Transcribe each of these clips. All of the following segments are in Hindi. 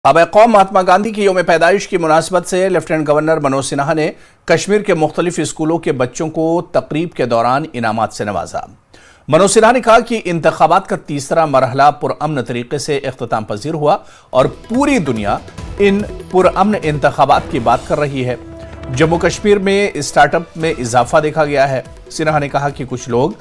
बाबा कौम महात्मा गांधी की यौम पैदाइश की मुनासबत से लेफ्टिनेंट गवर्नर मनोज सिन्हा ने कश्मीर के मुख्तलिफ स्कूलों के बच्चों को तकरीब के दौरान इनामात से नवाजा। मनोज सिन्हा ने कहा कि इंतखाबात का तीसरा मरहला पुरअमन तरीके से इख्तिताम पजीर हुआ और पूरी दुनिया इन पुरअमन इंतखाबात की बात कर रही है। जम्मू कश्मीर में स्टार्टअप में इजाफा देखा गया है। सिन्हा ने कहा कि कुछ लोग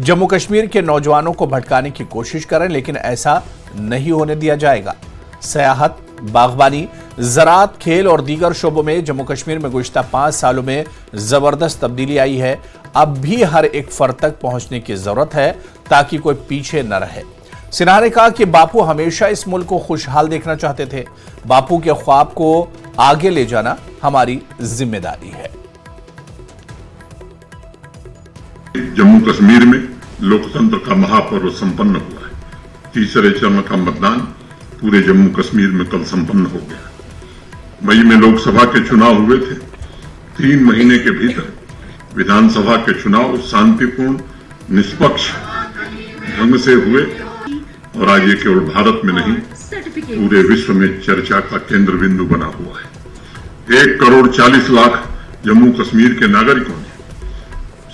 जम्मू कश्मीर के नौजवानों को भटकाने की कोशिश करें, लेकिन ऐसा नहीं होने दिया जाएगा। सयाहत, बागबानी, ज़राअत, खेल और दीगर शोबों में जम्मू कश्मीर में गुज़िश्ता 5 सालों में जबरदस्त तब्दीली आई है। अब भी हर एक फर्द तक पहुंचने की जरूरत है ताकि कोई पीछे न रहे। सिन्हा ने कहा कि बापू हमेशा इस मुल्क को खुशहाल देखना चाहते थे। बापू के ख्वाब को आगे ले जाना हमारी जिम्मेदारी है। जम्मू कश्मीर में लोकतंत्र का महापर्व संपन्न हुआ है। तीसरे चरण का मतदान पूरे जम्मू कश्मीर में कल संपन्न हो गया। मई में लोकसभा के चुनाव हुए थे। 3 महीने के भीतर विधानसभा के चुनाव शांतिपूर्ण, निष्पक्ष ढंग से हुए और आज ये केवल भारत में नहीं, पूरे विश्व में चर्चा का केंद्र बिंदु बना हुआ है। 1,40,00,000 जम्मू कश्मीर के नागरिकों ने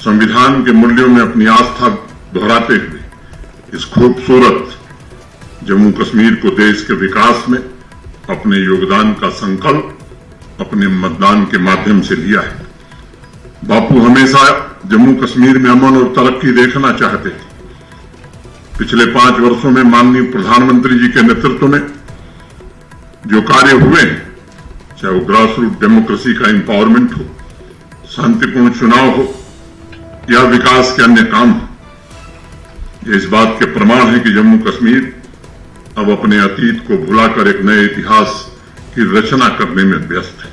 संविधान के मूल्यों में अपनी आस्था दोहराते हुए इस खूबसूरत जम्मू कश्मीर को देश के विकास में अपने योगदान का संकल्प अपने मतदान के माध्यम से लिया है। बापू हमेशा जम्मू कश्मीर में अमन और तरक्की देखना चाहते थे। पिछले 5 वर्षों में माननीय प्रधानमंत्री जी के नेतृत्व में जो कार्य हुए हैं, चाहे वो ग्रास रूट डेमोक्रेसी का एम्पावरमेंट हो, शांतिपूर्ण चुनाव हो या विकास के अन्य काम हो, ये इस बात के प्रमाण है कि जम्मू कश्मीर अब अपने अतीत को भुलाकर एक नए इतिहास की रचना करने में व्यस्त है।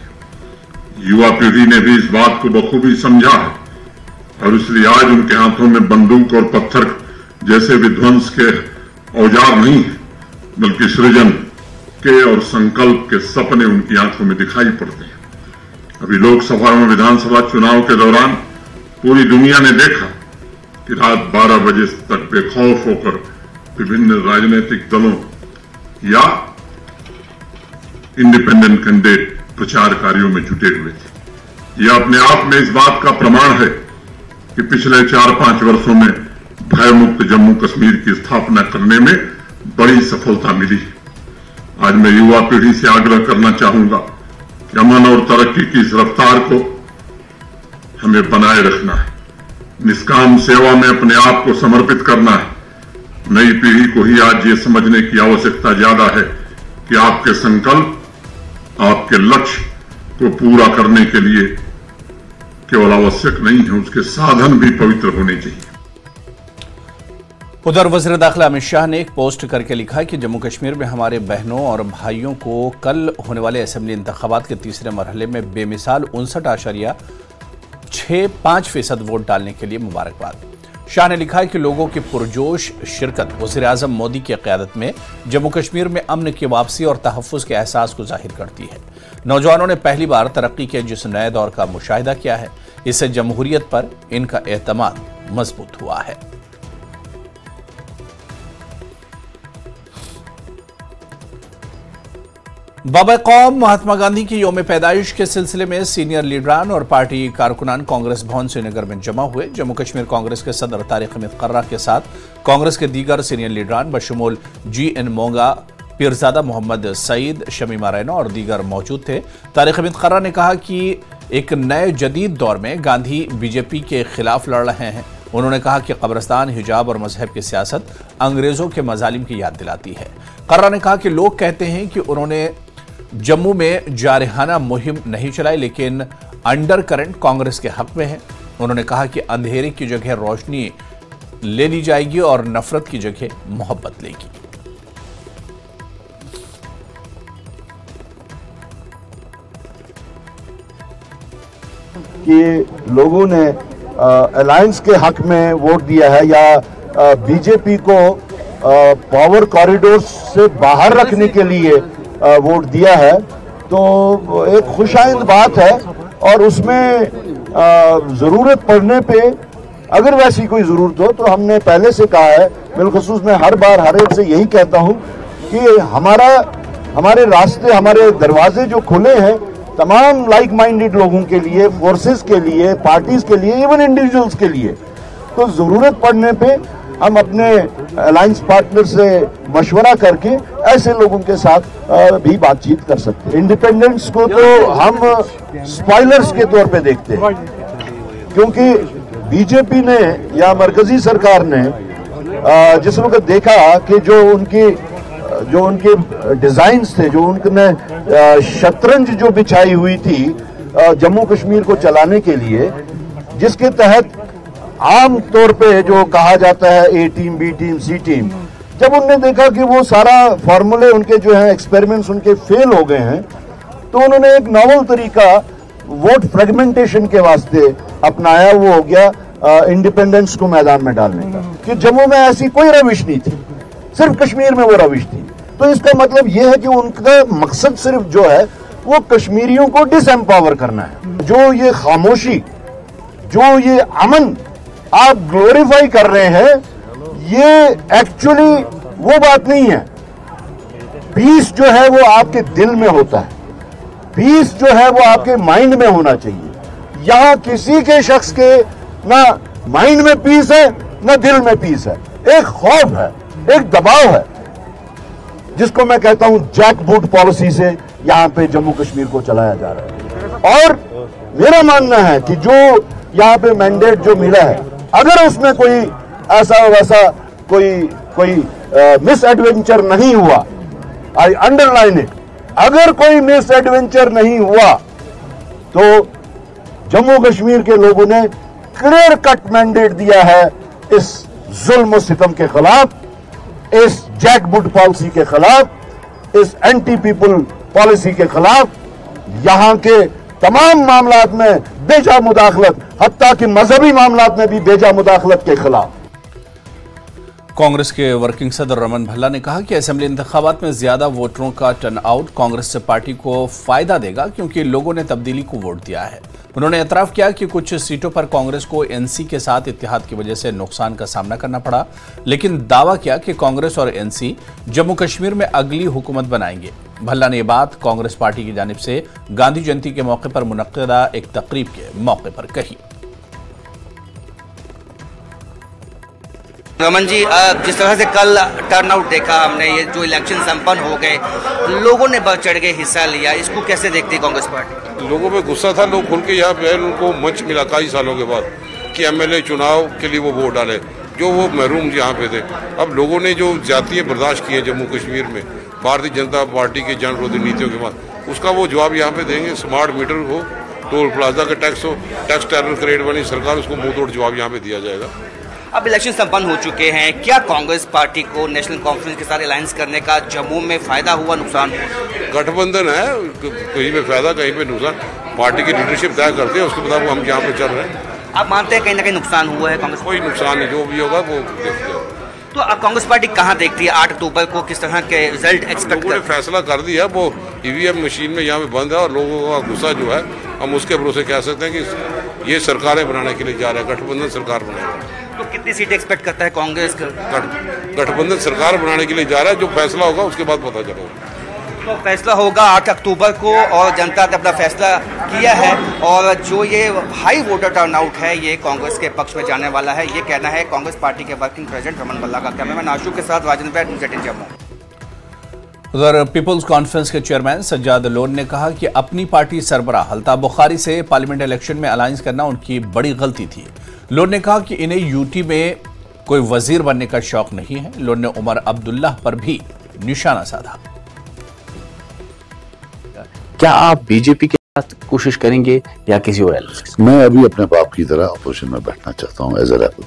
युवा पीढ़ी ने भी इस बात को बखूबी समझा है और इसलिए आज उनके हाथों में बंदूक और पत्थर जैसे विध्वंस के औजार नहीं है, बल्कि सृजन के और संकल्प के सपने उनकी आंखों में दिखाई पड़ते हैं। अभी लोकसभा और विधानसभा चुनाव के दौरान पूरी दुनिया ने देखा कि रात 12 बजे तक बेखौफ होकर विभिन्न राजनीतिक दलों या इंडिपेंडेंट कैंडिडेट प्रचार कार्यों में जुटे हुए थे। यह अपने आप में इस बात का प्रमाण है कि पिछले 4-5 वर्षों में भयमुक्त जम्मू कश्मीर की स्थापना करने में बड़ी सफलता मिली है। आज मैं युवा पीढ़ी से आग्रह करना चाहूंगा कि अमन और तरक्की की इस रफ्तार को हमें बनाए रखना है। निष्काम सेवा में अपने आप को समर्पित करना है। नई पीढ़ी को ही आज ये समझने की आवश्यकता ज्यादा है कि आपके संकल्प, आपके लक्ष्य को पूरा करने के लिए केवल आवश्यक नहीं है, उसके साधन भी पवित्र होने चाहिए। उधर वज़ीर दाखिला अमित शाह ने एक पोस्ट करके लिखा है कि जम्मू कश्मीर में हमारे बहनों और भाइयों को कल होने वाले असेंबली इंतखाबात के तीसरे मरहले में बेमिसाल 59.65% वोट डालने के लिए मुबारकबाद। शाह ने लिखा है कि लोगों की पुरजोश शिरकत वज़ीर आज़म मोदी की क़यादत में जम्मू कश्मीर में अमन की वापसी और तहफ़्फ़ुज़ के एहसास को जाहिर करती है। नौजवानों ने पहली बार तरक्की के जिस नए दौर का मुशाहिदा किया है, इससे जमहूरियत पर इनका एतमाद मजबूत हुआ है। बाबा कौम महात्मा गांधी की यौम पैदाइश के सिलसिले में सीनियर लीडरान और पार्टी कारकुनान कांग्रेस भवन श्रीनगर में जमा हुए। जम्मू कश्मीर कांग्रेस के सदर तारिक हमीद कर्रा के साथ कांग्रेस के दीगर सीनियर लीडरान बशमूल GN मोंगा, पीरजादा मोहम्मद सईद, शमीमा रैना और दीगर मौजूद थे। तारिक हमीद कर्रा ने कहा कि एक नए जदीद दौर में गांधी BJP के खिलाफ लड़ रहे हैं। उन्होंने कहा कि कब्रिस्तान, हिजाब और मजहब की सियासत अंग्रेजों के मजालिम की याद दिलाती है। कर्रा ने कहा कि लोग कहते हैं कि उन्होंने जम्मू में जारहाना मुहिम नहीं चलाई, लेकिन अंडर करंट कांग्रेस के हक में है। उन्होंने कहा कि अंधेरे की जगह रोशनी ले ली जाएगी और नफरत की जगह मोहब्बत लेगी। कि लोगों ने अलायंस के हक में वोट दिया है या BJP को पावर कॉरिडोर से बाहर रखने के लिए वोट दिया है, तो एक खुशाइंद बात है। और उसमें ज़रूरत पड़ने पे, अगर वैसी कोई ज़रूरत हो, तो हमने पहले से कहा है, बिलखुसूस मैं हर बार हर एक से यही कहता हूँ कि हमारा हमारे रास्ते, हमारे दरवाजे जो खुले हैं तमाम लाइक माइंडेड लोगों के लिए, फोर्सेस के लिए, पार्टीज के लिए, इवन इंडिविजुअल्स के लिए। तो जरूरत पड़ने पे हम अपने अलायंस पार्टनर से मशवरा करके ऐसे लोगों के साथ भी बातचीत कर सकते हैं। इंडिपेंडेंस को तो हम स्पॉयलर्स के तौर पे देखते हैं, क्योंकि बीजेपी ने या मरकजी सरकार ने जिस वक्त देखा कि जो उनके डिजाइन्स थे, जो उनने शतरंज जो बिछाई हुई थी जम्मू कश्मीर को चलाने के लिए, जिसके तहत आम तौर पे जो कहा जाता है ए टीम, बी टीम, सी टीम, जब उन्होंने देखा कि वो सारा फॉर्मूले उनके जो है एक्सपेरिमेंट्स उनके फेल हो गए हैं, तो उन्होंने एक नॉवल तरीका वोट फ्रेगमेंटेशन के वास्ते अपनाया। वो हो गया इंडिपेंडेंस को मैदान में डालने का, कि जम्मू में ऐसी कोई रविश नहीं थी, सिर्फ कश्मीर में वो रविश थी। तो इसका मतलब ये है कि उनका मकसद सिर्फ जो है वो कश्मीरियों को डिसएम्पावर करना है। जो ये खामोशी, जो ये अमन आप ग्लोरीफाई कर रहे हैं, ये एक्चुअली वो बात नहीं है। पीस जो है वो आपके दिल में होता है, पीस जो है वो आपके माइंड में होना चाहिए। यहां किसी के शख्स के ना माइंड में पीस है ना दिल में पीस है, एक खौफ है, एक दबाव है, जिसको मैं कहता हूं जैक बूट पॉलिसी से यहां पे जम्मू कश्मीर को चलाया जा रहा है। और मेरा मानना है कि जो यहां पे मैंडेट जो मिला है, अगर उसमें कोई ऐसा वैसा कोई मिस एडवेंचर नहीं हुआ, आई अंडरलाइन इट, अगर कोई मिस एडवेंचर नहीं हुआ, तो जम्मू कश्मीर के लोगों ने क्लियर कट मैंडेट दिया है इस जुल्म सितम के खिलाफ, इस जैकबुट पॉलिसी के खिलाफ, इस एंटी पीपल पॉलिसी के खिलाफ, यहां के तमाम मामलात में बेजा मुदाखलत, हत्ता कि मजहबी मामलात में भी बेजा मुदाखलत के खिलाफ। कांग्रेस के वर्किंग सदर रमन भल्ला ने कहा कि असेंबली इंतखाबात में ज्यादा वोटरों का टर्नआउट कांग्रेस से पार्टी को फायदा देगा, क्योंकि लोगों ने तब्दीली को वोट दिया है। उन्होंने एतराफ किया कि कुछ सीटों पर कांग्रेस को एनसी के साथ इत्तेहाद की वजह से नुकसान का सामना करना पड़ा, लेकिन दावा किया कि कांग्रेस और एनसी जम्मू कश्मीर में अगली हुकूमत बनाएंगे। भल्ला ने यह बात कांग्रेस पार्टी की जानिब से गांधी जयंती के मौके पर मुनक्किदा एक तकरीब के मौके पर कही। रमन जी, जिस तरह से कल टर्नआउट देखा हमने, ये जो इलेक्शन संपन्न हो गए, लोगों ने बढ़ चढ़ के हिस्सा लिया, इसको कैसे देखती है कांग्रेस पार्टी? लोगों में गुस्सा था, लोग खुल के यहाँ पे उनको मंच मिला कई सालों के बाद कि एमएलए चुनाव के लिए वो वोट डाले, जो वो महरूम यहाँ पे थे। अब लोगों ने जो ज्यादतियाँ बर्दाश्त की है जम्मू कश्मीर में भारतीय जनता पार्टी के जन विरोधी नीतियों के बाद, उसका वो जवाब यहाँ पे देंगे। स्मार्ट मीटर हो, टोल प्लाजा का टैक्स हो, टैक्स टेरर क्रिएट बनी सरकार, उसको मुंह तोड़ जवाब यहाँ पे दिया जाएगा। अब इलेक्शन संपन्न हो चुके हैं, क्या कांग्रेस पार्टी को नेशनल कॉन्फ्रेंस के साथ अलायंस करने का जम्मू में फायदा हुआ, नुकसान हुआ? गठबंधन है, कहीं पे फायदा कहीं पे नुकसान, पार्टी की लीडरशिप तय करते हैं, उसके मुताबिक हम यहाँ पे चल रहे हैं। आप मानते हैं कहीं ना कहीं नुकसान हुआ है कांग्रेस? कोई नुकसान नहीं, जो भी होगा वो देखते हैं। तो अब कांग्रेस पार्टी कहाँ देखती है 8 अक्टूबर को, किस तरह के रिजल्ट एक्सपेक्ट करते हैं? फैसला कर दिया, वो ईवीएम मशीन में यहाँ पे बंद है, और लोगों का गुस्सा जो है हम उसके भरोसे कह सकते हैं कि ये सरकारें बनाने के लिए जा रहे हैं, गठबंधन सरकार बनाएगा। तो कितनी सीटें एक्सपेक्ट करता है कांग्रेस? गठबंधन सरकार बनाने के लिए जा रहा है, जो फैसला होगा उसके बाद पता चलेगा। तो फैसला होगा 8 अक्टूबर को, और जनता ने अपना फैसला किया है, और जो ये हाई वोटर टर्नआउट है ये कांग्रेस के पक्ष में जाने वाला है, ये कहना है कांग्रेस पार्टी के वर्किंग प्रेसिडेंट रमन भल्ला का। कैमरामैन आशु के साथ राजेंद्र बैठ, न्यूज़ 18 जम्मू। उधर पीपुल्स कॉन्फ्रेंस के चेयरमैन सज्जाद लोन ने कहा कि अपनी पार्टी सरबराह अल्ताफ बुखारी से पार्लियामेंट इलेक्शन में अलायंस करना उनकी बड़ी गलती थी। लोन ने कहा कि इन्हें यूटी में कोई वजीर बनने का शौक नहीं है। लोन ने उमर अब्दुल्लाह पर भी निशाना साधा। क्या आप बीजेपी के साथ कोशिश करेंगे या किसी और एलायंस? मैं अभी अपने बाप की तरह अपोजिशन में बैठना चाहता हूं एज ए रेबल,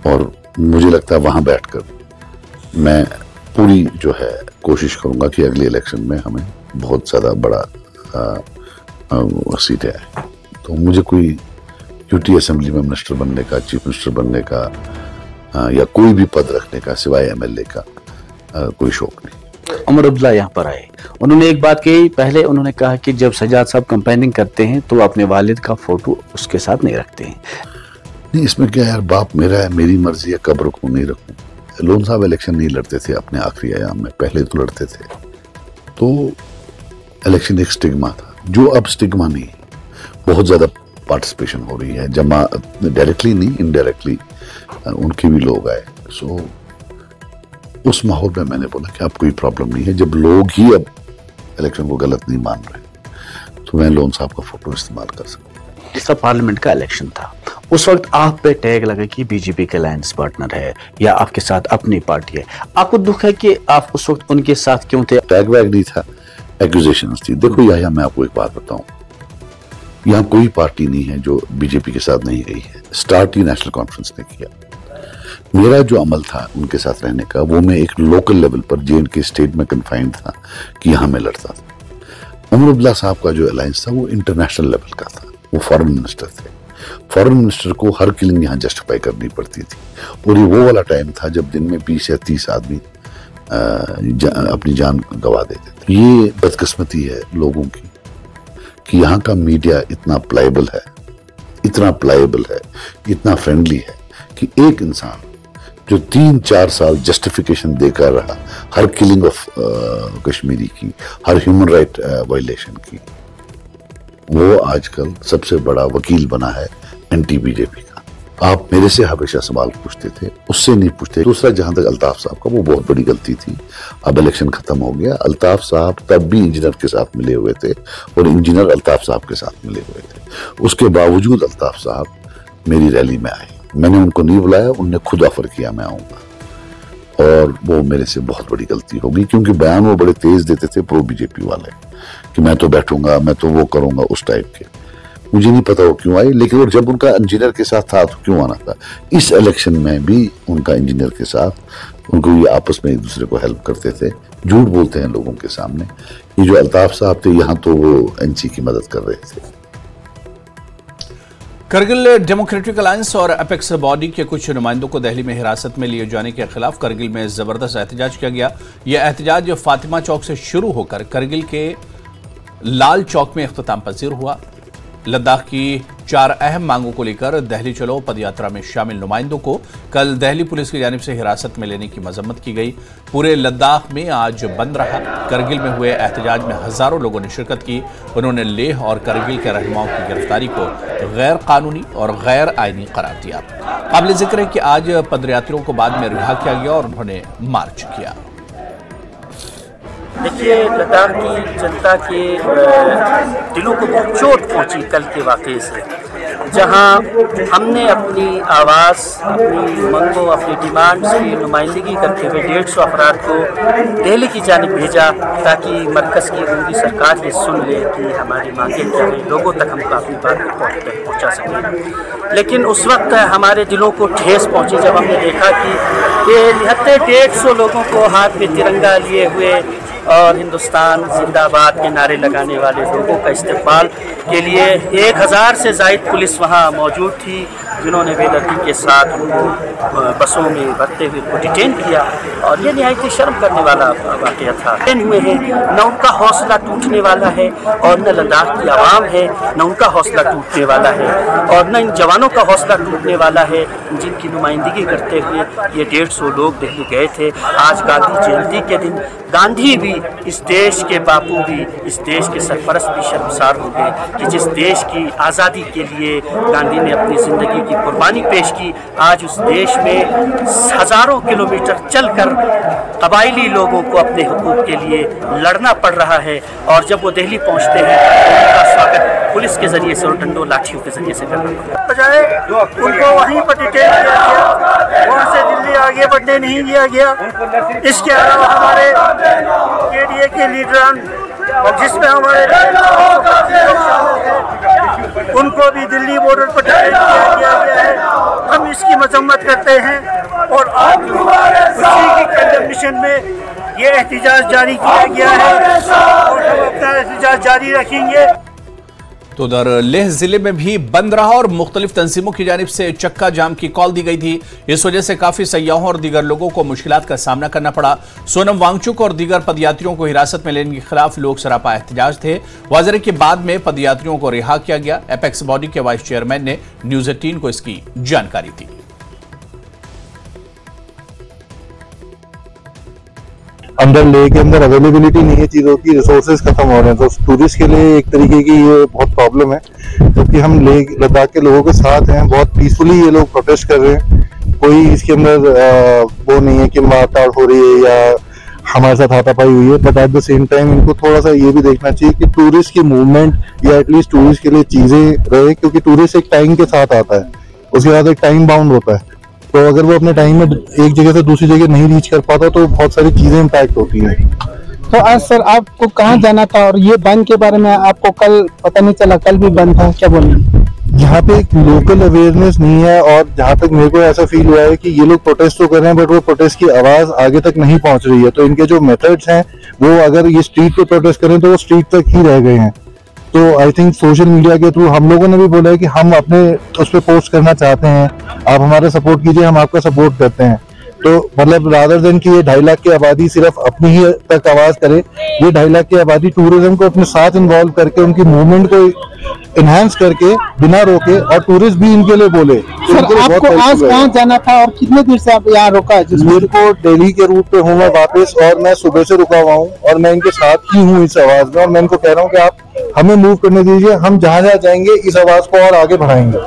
और मुझे लगता है वहां बैठकर मैं पूरी जो है कोशिश करूंगा कि अगले इलेक्शन में हमें बहुत ज्यादा बड़ा सीटें आए। तो मुझे कोई यूटी असेंबली में मिनिस्टर बनने का, चीफ मिनिस्टर बनने का या कोई भी पद रखने का सिवाय एमएलए का कोई शौक नहीं। उमर अब्दुल्ला यहाँ पर आए, उन्होंने एक बात कही, पहले उन्होंने कहा कि जब सज्जाद साहब कंपेनिंग करते हैं तो अपने वालिद का फोटो उसके साथ नहीं रखते हैं। नहीं, इसमें क्या यार, बाप मेरा है, मेरी मर्जी है, कब रखूं नहीं रखूं, लोन साहब इलेक्शन नहीं लड़ते थे अपने आखिरी आयाम में, पहले तो लड़ते थे, तो इलेक्शन एक स्टिग्मा था, जो अब स्टिग्मा नहीं, बहुत ज्यादा पार्टिसिपेशन हो रही है, जमा डायरेक्टली नहीं इनडायरेक्टली उनके भी लोग आए। सो उस माहौल में मैंने बोला कि अब कोई प्रॉब्लम नहीं है, जब लोग ही अब इलेक्शन को गलत नहीं मान रहे तो मैं लोन साहब का फोटो इस्तेमाल कर सकता हूँ। जिस तरह पार्लियामेंट का इलेक्शन था उस वक्त आप पे टैग लगा कि बीजेपी के अलायंस पार्टनर है या आपके साथ अपनी पार्टी है, आपको दुख है कि आप उस वक्त उनके साथ क्यों थे? टैग वैग नहीं था, एक्यूजेशंस थी। देखो यहाँ मैं आपको एक बात बताऊं, यहाँ कोई पार्टी नहीं है जो बीजेपी के साथ नहीं गई है। स्टार्ट ही नेशनल कॉन्फ्रेंस ने किया। मेरा जो अमल था उनके साथ रहने का, वो मैं एक लोकल लेवल पर J&K स्टेट में कन्फाइंड था कि यहाँ मैं लड़ता था। उमर अब्दुल्ला साहब का जो अलायंस था वो इंटरनेशनल लेवल का था, वो फॉरेन मिनिस्टर थे। फॉरेन मिनिस्टर को हर किलिंग यहाँ जस्टिफाई करनी पड़ती थी, और ये वो वाला टाइम था जब दिन में 20 या 30 आदमी अपनी जान गंवा देते थे। ये बदकिस्मती है लोगों की कि यहाँ का मीडिया इतना प्लायबल है, इतना फ्रेंडली है कि एक इंसान जो 3-4 साल जस्टिफिकेशन देकर रहा हर किलिंग ऑफ कश्मीरी की, हर ह्यूमन राइट वायलेशन की, वो आजकल सबसे बड़ा वकील बना है एंटी बीजेपी का। आप मेरे से हमेशा सवाल पूछते थे, उससे नहीं पूछते। दूसरा, जहां तक अल्ताफ साहब का, वो बहुत बड़ी गलती थी। अब इलेक्शन खत्म हो गया, अल्ताफ साहब तब भी इंजीनियर के साथ मिले हुए थे और इंजीनियर अल्ताफ साहब के साथ मिले हुए थे। उसके बावजूद अल्ताफ साहब मेरी रैली में आए, मैंने उनको नहीं बुलाया, उनने खुद ऑफर किया मैं आऊंगा, और वो मेरे से बहुत बड़ी गलती होगी, क्योंकि बयान वो बड़े तेज देते थे प्रो बीजेपी वाले कि मैं तो बैठूंगा, मैं तो वो करूंगा, उस टाइप के। मुझे नहीं पता वो क्यों आई, लेकिन वो जब उनका इंजीनियर के साथ था तो क्यों आना था। इस इलेक्शन में भी उनका इंजीनियर के साथ, उनको ये आपस में एक दूसरे को हेल्प करते थे। झूठ बोलते हैं लोगों के सामने। ये जो अल्ताफ साहब थे, यहाँ तो वो एनसी की मदद कर रहे थे। करगिल डेमोक्रेटिक अलायंस और एपेक्स बॉडी के कुछ नुमाइंदों को दिल्ली में हिरासत में लिए जाने के खिलाफ करगिल में जबरदस्त एहतजाज किया गया। यह एहतजाज फातिमा चौक से शुरू होकर करगिल के लाल चौक में इख्तिताम पजीर हुआ। लद्दाख की 4 अहम मांगों को लेकर दिल्ली चलो पदयात्रा में शामिल नुमाइंदों को कल दिल्ली पुलिस की जानिब से हिरासत में लेने की मजम्मत की गई। पूरे लद्दाख में आज बंद रहा। करगिल में हुए एहतजाज में हजारों लोगों ने शिरकत की। उन्होंने लेह और करगिल के रहनुमाओं की गिरफ्तारी को गैर कानूनी और गैर आईनी करार दिया। काबिल जिक्र है कि आज पदयात्रियों को बाद में रिहा किया गया और उन्होंने मार्च किया। देखिए, लद्दाख की जनता के दिलों को बहुत चोट पहुंची कल के वाक़े से, जहां हमने अपनी आवाज़, अपनी मंगों, अपनी डिमांड्स की नुमाइंदगी करते हुए 150 अफराद को दिल्ली की जानिब भेजा ताकि मरकज़ की उनकी सरकार ये सुन ले कि हमारी मांगें क्या हैं, लोगों तक हम अपनी बात पहुँचा सकें। लेकिन उस वक्त हमारे दिलों को ठेस पहुँची जब हमने देखा कि ये निहत्ते 150 लोगों को हाथ में तिरंगा लिए हुए और हिंदुस्तान जिंदाबाद के नारे लगाने वाले लोगों का इस्तेमाल के लिए 1000 से ज़ायद पुलिस वहाँ मौजूद थी, जिन्होंने बेदर्दी के साथ उनको बसों में भरते हुए उनको डिटेन किया। और ये निहायत ही शर्म करने वाला वाक़या था। हुए हैं, न उनका हौसला टूटने वाला है और न लद्दाख की आवाम है, न उनका हौसला टूटने वाला है और न इन जवानों का हौसला टूटने वाला है जिनकी नुमाइंदगी करते हुए ये 150 लोग दिल्ली गए थे। आज गांधी जयंती के दिन गांधी भी, इस देश के बापू भी, इस देश के सरपरस्त भी शर्मसार हो गए कि जिस देश की आज़ादी के लिए गांधी ने अपनी ज़िंदगी की कुर्बानी पेश की, आज उस देश में हज़ारों किलोमीटर चलकर कबायली लोगों को अपने हुकूक के लिए लड़ना पड़ रहा है। और जब वो दिल्ली पहुंचते हैं तो उनका स्वागत पुलिस के जरिए से और डंडों लाठियों के जरिए से करना बजाय उनको वहीं पर डिटेन किया गया, वहाँ से दिल्ली आगे बढ़ने नहीं दिया गया। इसके अलावा हमारे KDA के लीडरान और जिसमें हमारे उनको भी दिल्ली बॉर्डर पर डिटेन किया गया है। हम इसकी मजम्मत करते हैं और उसी की कंडेमनेशन में ये एहतजाज जारी किया गया है और हम अपना एहतजाज जारी रखेंगे। तो उधर लेह जिले में भी बंद रहा और मुख्तलिफ तंजीमों की जानिब से चक्का जाम की कॉल दी गई थी। इस वजह से काफी सयाहों और दीगर लोगों को मुश्किलात का सामना करना पड़ा। सोनम वांगचुक और दीगर पदयात्रियों को हिरासत में लेने के खिलाफ लोग सरापा एहतजाज थे। वाजरे के बाद में पदयात्रियों को रिहा किया गया। एपेक्स बॉडी के वाइस चेयरमैन ने न्यूज़ 18 को इसकी जानकारी दी। अंदर लेह के अंदर अवेलेबिलिटी नहीं है चीज़ों की, रिसोर्सेज खत्म हो रहे हैं, तो टूरिस्ट के लिए एक तरीके की ये बहुत प्रॉब्लम है। क्योंकि हम लेह लद्दाख के लोगों के साथ हैं, बहुत पीसफुली ये लोग प्रोटेस्ट कर रहे हैं, कोई इसके अंदर वो नहीं है कि मारकाट हो रही है या हमारे साथ हाथापाई हुई है। But at the same time इनको थोड़ा सा ये भी देखना चाहिए कि टूरिस्ट की मूवमेंट या एटलीस्ट टूरिस्ट के लिए चीजें रहे, क्योंकि टूरिस्ट एक टाइम के साथ आता है, उसके बाद एक टाइम बाउंड होता है, तो अगर वो अपने टाइम में एक जगह से दूसरी जगह नहीं रीच कर पाता तो बहुत सारी चीजें इम्पैक्ट होती हैं। तो आज सर आपको कहाँ जाना था और ये बंद के बारे में आपको कल पता नहीं चला, कल भी बंद था, क्या बोलेंगे? यहाँ पे एक लोकल अवेयरनेस नहीं है, और जहाँ तक मेरे को ऐसा फील हुआ है कि ये लोग प्रोटेस्ट तो कर रहे हैं बट वो प्रोटेस्ट की आवाज आगे तक नहीं पहुंच रही है। तो इनके जो मेथड्स हैं वो अगर ये स्ट्रीट पे प्रोटेस्ट करें तो वो स्ट्रीट तक ही रह गए हैं। तो आई थिंक सोशल मीडिया के थ्रू हम लोगों ने भी बोला है कि हम अपने उस पर पोस्ट करना चाहते हैं, आप हमारा सपोर्ट कीजिए, हम आपका सपोर्ट करते हैं। तो मतलब रादर देन कि ये 2.5 लाख की आबादी सिर्फ अपनी ही तक आवाज करे, ये 2.5 लाख की आबादी टूरिज्म को अपने साथ इन्वॉल्व करके उनकी मूवमेंट को इनहेंस करके बिना रोके, और टूरिस्ट भी इनके लिए बोले। सर आपको आज कहाँ जाना था और कितने देर से आप यहाँ रुका है? मेरे को दिल्ली के रूट पे हूँ मैं वापस, और मैं सुबह से रुका हुआ हूँ और मैं इनके साथ ही हूँ इस आवाज में, और मैं इनको कह रहा हूँ कि आप हमें मूव करने दीजिए, हम जहाँ जहाँ जाएंगे इस आवाज को और आगे बढ़ाएंगे।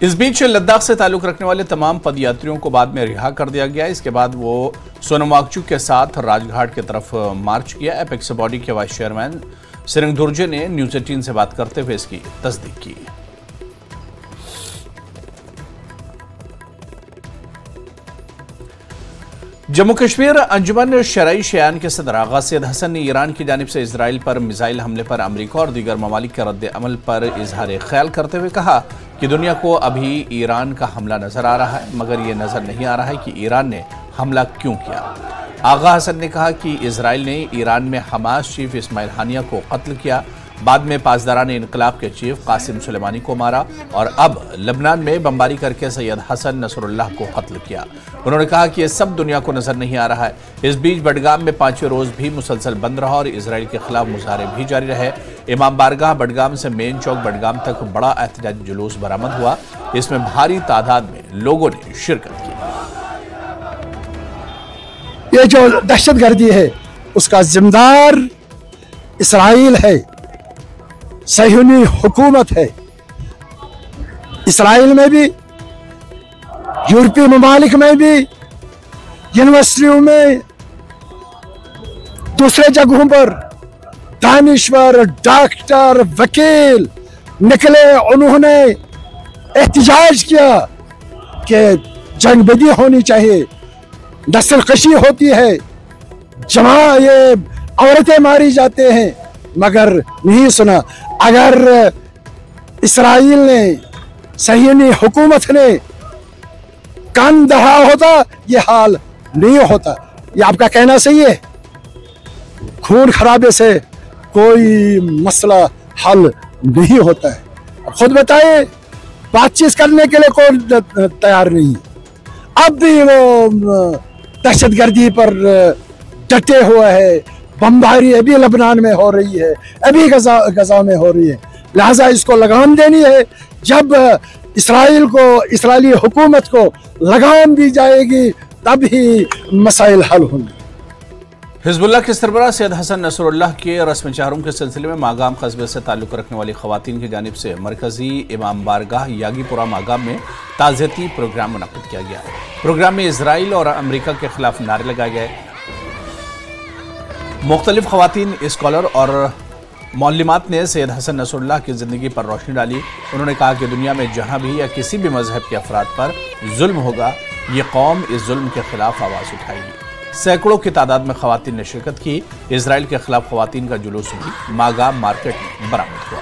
इस बीच लद्दाख से ताल्लुक रखने वाले तमाम पदयात्रियों को बाद में रिहा कर दिया गया। इसके बाद वो सोनम वांगचुक के साथ राजघाट की तरफ मार्च किया। एपेक्स बॉडी के वाइस चेयरमैन सिरंग दुर्जे ने न्यूज 18 से बात करते हुए इसकी तस्दीक की। जम्मू कश्मीर अंजुमन शरई शयान के सदर आगा सैयद हसन ने ईरान की जानिब से इजराइल पर मिसाइल हमले पर अमरीका और दीगर ममालिक के रद्द अमल पर इजहार ख्याल करते हुए कहा कि दुनिया को अभी ईरान का हमला नजर आ रहा है, मगर ये नजर नहीं आ रहा है कि ईरान ने हमला क्यों किया। आगा हसन ने कहा कि इजराइल ने ईरान में हमास चीफ इस्माइल हानिया को कत्ल किया, बाद में पासदारान इनकलाब के चीफ कासिम सुलेमानी को मारा और अब लबनान में बमबारी करके सैयद हसन नसरुल्लाह को कत्ल किया। उन्होंने कहा कि यह सब दुनिया को नजर नहीं आ रहा है। इस बीच बडगाम में 5वें रोज भी मुसलसल बंद रहा और इसराइल के खिलाफ मुजाहरे भी जारी रहे। इमाम बारगाह बडगाम से मेन चौक बडगाम तक बड़ा एहतजाजी जुलूस बरामद हुआ। इसमें भारी तादाद में लोगों ने शिरकत की। ये जो दहशतगर्दी है उसका जिम्मेदार इसराइल है, सहीनी हुकूमत है। इसराइल में भी, यूरोपीय ममालिक में भी, यूनिवर्सिटियों में, दूसरे जगहों पर दानिश्वर, डॉक्टर, वकील निकले, उन्होंने एहतजाज किया कि जंगबंदी होनी चाहिए, नस्लकशी होती है, ये औरतें मारी जाते हैं, मगर नहीं सुना। अगर इसराइल ने, सहीनी हुकूमत ने कान दहा होता ये हाल नहीं होता। ये आपका कहना सही है, खून खराबे से कोई मसला हल नहीं होता है। खुद बताए, बातचीत करने के लिए कोई तैयार नहीं। अब भी वो दहशतगर्दी पर डटे हुए है, बमबारी अभी लबनान में हो रही है, अभी गजा में हो रही है। लिहाजा इसको लगाम देनी है। जब इसराइल को, इसराइली हुकूमत को लगाम दी जाएगी तब ही मसाइल हल होंगे। हिजबुल्लाह के सरबराह सैयद हसन नसरुल्लाह के रस्म चारों के सिलसिले में मागाम कस्बे से ताल्लुक़ रखने वाली खवातीन की जानिब से मरकजी इमाम बारगाह यागीपुरा मागाम में ताज़ियती प्रोग्राम मुनक़्क़िद किया गया। प्रोग्राम में इसराइल और अमरीका के खिलाफ नारे लगाए गए। मुख्तलिफ खवातीन, स्कॉलर और मौलिमात ने सैयद हसन नसरुल्लाह की ज़िंदगी पर रोशनी डाली। उन्होंने कहा कि दुनिया में जहाँ भी या किसी भी मजहब के अफराद पर जुल्म होगा, ये कौम इस जुल्म के खिलाफ आवाज़ उठाएगी। सैकड़ों की तादाद में खवातीन ने शिरकत की। इसराइल के खिलाफ खवातीन का जुलूस भी मागाम मार्केट में बरामद हुआ।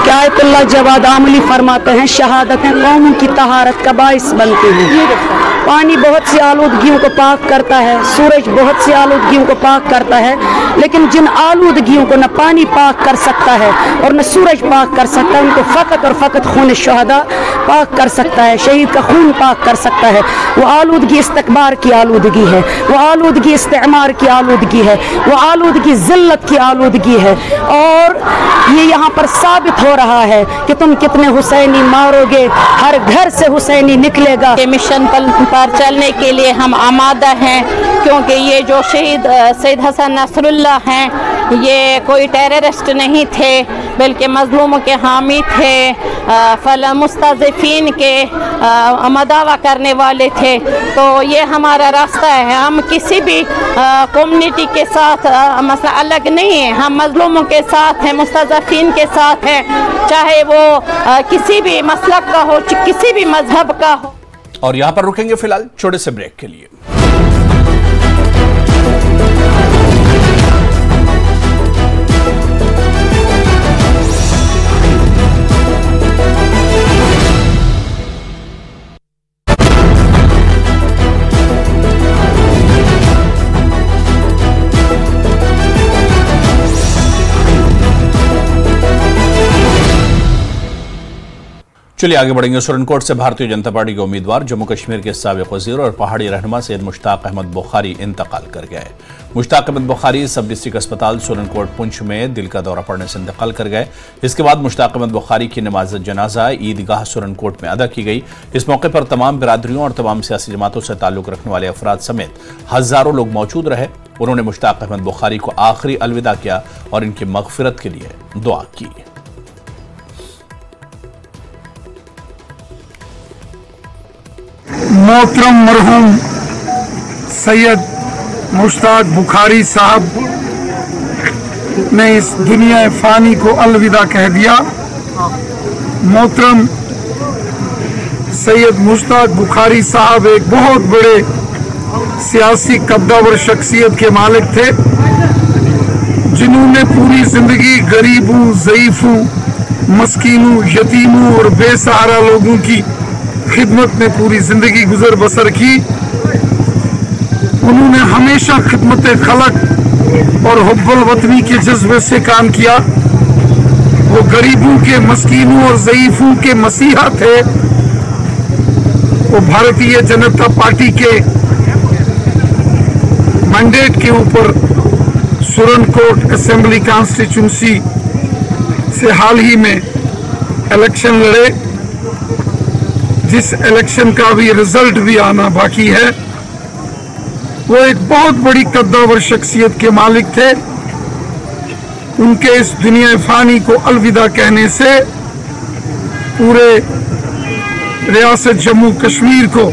क्या आयतुल्लाह जवाद आमली फरमाते हैं, शहादतें कौम की तहारत का बाइस बनती हैं। पानी बहुत सी आलूदगियों को पाक करता है, सूरज बहुत सी आलूदगियों को पाक करता है, लेकिन जिन आलूदगियों को न पानी पाक कर सकता है और न सूरज पाक कर सकता है, उनको फ़कत और फ़कत खून शहादा पाक कर सकता है, शहीद का खून पाक कर सकता है। वो आलूदगी इस्तकबार की आलूदगी है, वो आलूदगी इस्तेमार की आलूदगी है, वो आलूदगी ज़िल्लत की आलूदगी है। और ये यहाँ पर साबित हो रहा रहा है कि तुम कितने हुसैनी मारोगे, हर घर से हुसैनी निकलेगा। ये मिशन पर चलने के लिए हम आमादा हैं, क्योंकि ये जो शहीद सैयद हसन नसरुल्लाह हैं ये कोई टेररिस्ट नहीं थे, बल्कि मजलूमों के हामी थे, मुस्तज़िफ़ीन के मदावा करने वाले थे। तो ये हमारा रास्ता है, हम किसी भी कम्युनिटी के साथ मसला अलग नहीं है, हम मजलूमों के साथ हैं, मुस्तज़िफ़ीन के साथ हैं, चाहे वो किसी भी मसलक का हो, किसी भी मजहब का हो। और यहाँ पर रुकेंगे फिलहाल छोटे से ब्रेक के लिए। चलिए आगे बढ़ेंगे। सुरनकोट से भारतीय जनता पार्टी के उम्मीदवार जम्मू कश्मीर के साबिक वजीर और पहाड़ी रहनुमा सैयद मुश्ताक अहमद बुखारी इंतकाल कर गए। मुश्ताक अहमद बुखारी सब डिस्ट्रिक्ट अस्पताल सुरनकोट पुंछ में दिल का दौरा पड़ने से इंतकाल कर गए। इसके बाद मुश्ताक अहमद बुखारी की नमाज जनाजा ईदगाह सुरनकोट में अदा की गई। इस मौके पर तमाम बिरादरियों और तमाम सियासी जमातों से ताल्लुक रखने वाले अफराद समेत हजारों लोग मौजूद रहे। उन्होंने मुश्ताक अहमद बुखारी को आखिरी अलविदा किया और इनकी मगफिरत के लिए दुआ की। मोहतरम मरहूम सैयद मुश्ताक बुखारी साहब ने इस दुनिया फ़ानी को अलविदा कह दिया। मोहतरम सैयद मुश्ताक बुखारी साहब एक बहुत बड़े सियासी कद्दावर शख्सियत के मालिक थे, जिन्होंने पूरी जिंदगी गरीबों, ज़ईफ़ों, मस्कीनों, यतीमों और बेसहारा लोगों की खिदमत में पूरी जिंदगी गुजर बसर की। उन्होंने हमेशा खिदमत खलक और हुब्बुल वतनी के जज्बे से काम किया। वो गरीबों के, मस्कीनों और ज़ईफ़ों के मसीहा थे। वो भारतीय जनता पार्टी के मैंडेट के ऊपर सुरनकोट असेंबली कॉन्स्टिट्यूंसी से हाल ही में इलेक्शन लड़े, जिस इलेक्शन का भी रिजल्ट भी आना बाकी है। वो एक बहुत बड़ी कद्दावर शख्सियत के मालिक थे। उनके इस दुनिया फ़ानी को अलविदा कहने से पूरे रियासत जम्मू कश्मीर को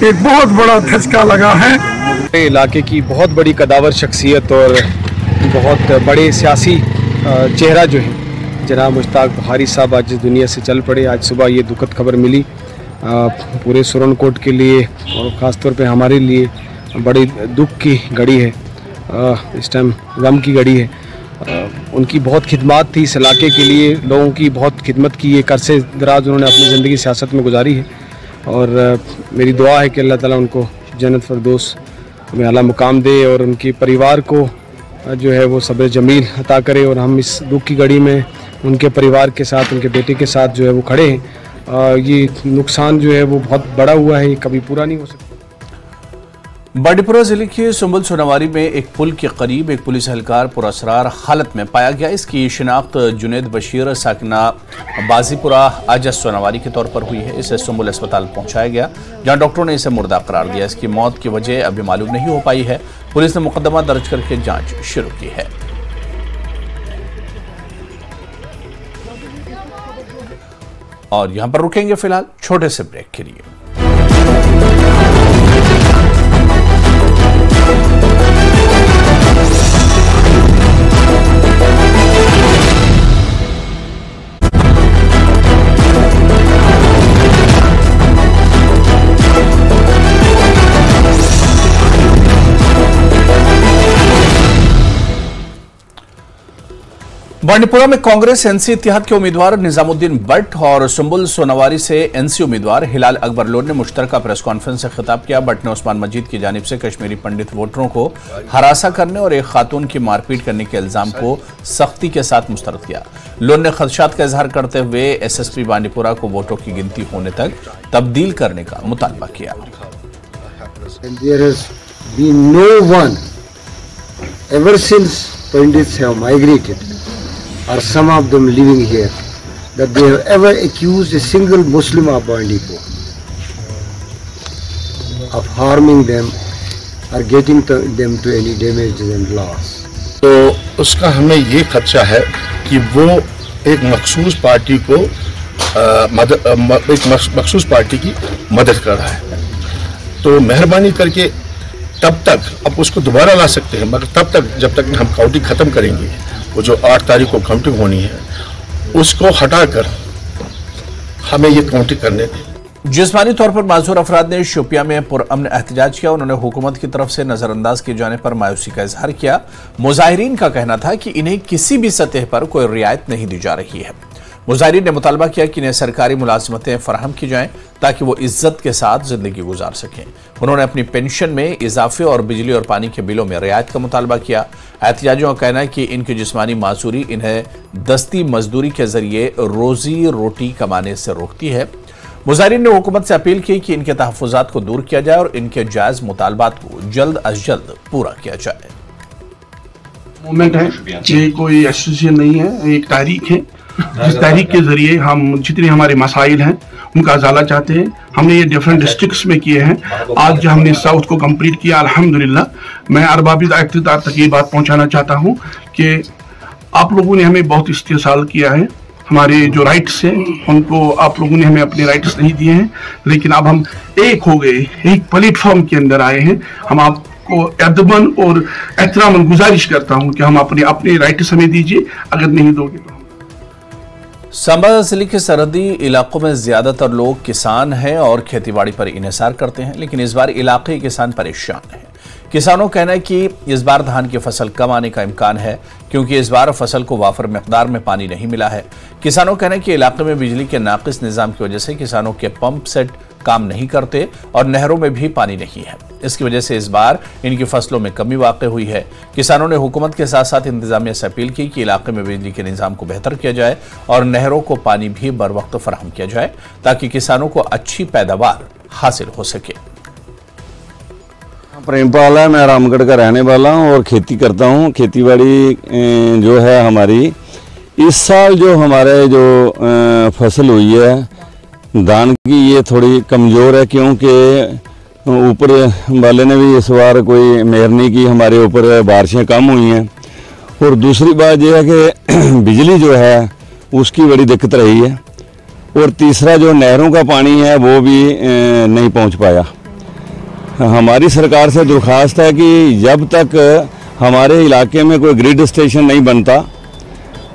एक बहुत बड़ा धचका लगा है। इलाके की बहुत बड़ी कद्दावर शख्सियत और बहुत बड़े सियासी चेहरा जो है जनाब मुश्ताक बुखारी साहब आज इस दुनिया से चल पड़े। आज सुबह ये दुखद खबर मिली पूरे सुरनकोट के लिए और ख़ास तौर पे हमारे लिए बड़ी दुख की घड़ी है। इस टाइम गम की घड़ी है। उनकी बहुत खिदमत थी इस इलाके के लिए, लोगों की बहुत खिदमत की। एक अरसे दराज उन्होंने अपनी ज़िंदगी सियासत में गुजारी है और मेरी दुआ है कि अल्लाह ताला उनको जन्नत फिरदौस में आला मुकाम दे और उनके परिवार को जो है वो सब्र जमील अता करे। और हम इस दुख की घड़ी में उनके परिवार के साथ, उनके बेटे के साथ जो है वो खड़े हैं। ये नुकसान जो है वो बहुत बड़ा हुआ है, ये कभी पूरा नहीं हो सकता। बांडीपुरा जिले के सुंबल सोनावारी में एक पुल के करीब एक पुलिस एहलकार पुरअसरार हालत में पाया गया। इसकी शिनाख्त जुनैद बशीर साकिना बाजीपुरा आजस सोनावारी के तौर पर हुई है। इसे सुंबल अस्पताल पहुंचाया गया, जहां डॉक्टरों ने इसे मुर्दा करार दिया। इसकी मौत की वजह अभी मालूम नहीं हो पाई है। पुलिस ने मुकदमा दर्ज करके जांच शुरू की है। और यहां पर रुकेंगे फिलहाल छोटे से ब्रेक के लिए। बांडीपुरा में कांग्रेस एनसी इत्तेहाद के उम्मीदवार निजामुद्दीन भट्ट और सुंबुल सोनावारी से एनसी उम्मीदवार हिलाल अकबर लोन ने मुश्तरका प्रेस कॉन्फ्रेंस से खिताब किया। भट्ट ने उस्मान मजीद की जानिब से कश्मीरी पंडित वोटरों को हरासा करने और एक खातून की मारपीट करने के इल्जाम को सख्ती के साथ मुस्तरद किया। लोन ने खदशात का इजहार करते हुए एसएसपी बांडीपुरा को वोटों की गिनती होने तक तब्दील करने का मुतालबा किया। ever since Pandits have migrated, or some of them living here, that they have ever accused a single Muslim of Bandipur of harming them or getting them to any damage and loss. तो उसका हमें ये खदशा है कि वो एक मखसूस पार्टी को एक मखसूस पार्टी की मदद कर रहा है। तो मेहरबानी करके तब तक अब उसको दोबारा ला सकते हैं, मगर तब तक जब तक हम काउंटिंग ख़त्म करेंगे, वो जो 8 तारीख को काउंटिंग होनी है उसको हटाकर हमें ये काउंटिंग करने दें। जिस्मानी तौर पर माजूर अफराद ने शोपियां में पुरअमन एहतजाज किया। उन्होंने हुकूमत की तरफ से नजरअंदाज किए जाने पर मायूसी का इजहार किया। मुजाहिरीन का कहना था कि इन्हें किसी भी सतह पर कोई रियायत नहीं दी जा रही है। मुजाहिरीन ने मुतालबा किया कि इन्हें सरकारी मुलाजमतें फराहम की जाएं ताकि वो इज्जत के साथ जिंदगी गुजार सकें। उन्होंने अपनी पेंशन में इजाफे और बिजली और पानी के बिलों में रियायत का मुतालबा किया। एहतजाजियों का कहना है कि इनकी जिस्मानी माजूरी इन्हें दस्ती मजदूरी के जरिए रोजी रोटी कमाने से रोकती है। मुजाहिरीन ने हुकूमत से अपील की कि इनके तहफ़्फ़ुज़ात को दूर किया जाए और इनके जायज़ मुतालबात को जल्द अज जल्द पूरा किया जाए। मूवमेंट है, ये कोई एसोसिएशन नहीं है, एक तहरीक है जिस तहरीक के जरिए हम जितने हमारे मसाइल हैं उनका अजाला चाहते हैं। हमने ये डिफरेंट डिस्ट्रिक्ट्स में किए हैं। आज जो हमने साउथ को कंप्लीट किया अल्हम्दुलिल्लाह। मैं अरबाबिद इक़्तिदार तक ये बात पहुंचाना चाहता हूँ कि आप लोगों ने हमें बहुत इस्तेहसाल किया है। हमारे जो राइट्स हैं उनको आप लोगों ने हमें अपने राइट्स नहीं दिए हैं, लेकिन अब हम एक हो गए, एक प्लेटफॉर्म के अंदर आए हैं। हम आपको अदबन और एहतरामन गुजारिश करता हूं कि हम अपने राइट्स हमें दीजिए, अगर नहीं दोगे तो। सांबा जिले के सरहदी इलाकों में ज्यादातर लोग किसान हैं और खेतीबाड़ी पर इन्हिसार करते हैं, लेकिन इस बार इलाके किसान परेशान हैं। किसानों का कहना है कि इस बार धान की फसल कम आने का इम्कान है क्योंकि इस बार फसल को वाफर मिकदार में पानी नहीं मिला है। किसानों का कहना है कि इलाके में बिजली के नाकिस निज़ाम की वजह से किसानों के पंप सेट काम नहीं करते और नहरों में भी पानी नहीं है। इसकी वजह से इस बार इनकी फसलों में कमी वाक़ हुई है। किसानों ने हुकूमत के साथ साथ इंतजामिया से अपील की कि इलाके में बिजली के निज़ाम को बेहतर किया जाए और नहरों को पानी भी बर वक्त फराहम किया जाए ताकि किसानों को अच्छी पैदावार हासिल हो सके। प्रेमपाल है, मैं रामगढ़ का रहने वाला हूँ और खेती करता हूँ। खेतीबाड़ी जो है हमारी इस साल जो हमारे जो फसल हुई है धान की, ये थोड़ी कमज़ोर है क्योंकि ऊपर वाले ने भी इस बार कोई मेहर नहीं की, हमारे ऊपर बारिशें कम हुई हैं। और दूसरी बात यह है कि बिजली जो है उसकी बड़ी दिक्कत रही है। और तीसरा जो नहरों का पानी है वो भी नहीं पहुँच पाया। हमारी सरकार से दरख्वास्त है कि जब तक हमारे इलाके में कोई ग्रिड स्टेशन नहीं बनता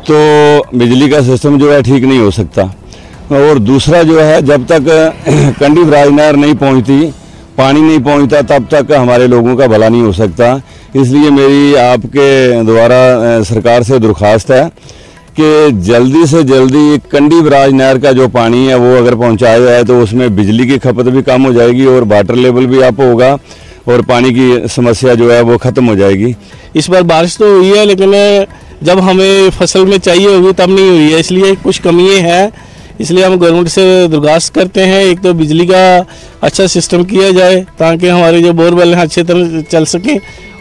तो बिजली का सिस्टम जो है ठीक नहीं हो सकता। और दूसरा जो है जब तक कंडी बराज नहर नहीं पहुंचती, पानी नहीं पहुंचता, तब तक हमारे लोगों का भला नहीं हो सकता। इसलिए मेरी आपके द्वारा सरकार से दरख्वास्त है कि जल्दी से जल्दी कंडी बराज नहर का जो पानी है वो अगर पहुंचाया जाए तो उसमें बिजली की खपत भी कम हो जाएगी और वाटर लेवल भी अप होगा और पानी की समस्या जो है वो ख़त्म हो जाएगी। इस बार बारिश तो हुई है लेकिन जब हमें फसल में चाहिए होगी तब नहीं हुई है, इसलिए कुछ कमियाँ हैं। इसलिए हम गवर्नमेंट से दरख्वास्त करते हैं एक तो बिजली का अच्छा सिस्टम किया जाए ताकि हमारे जो बोरवेल हैं अच्छी तरह चल सकें,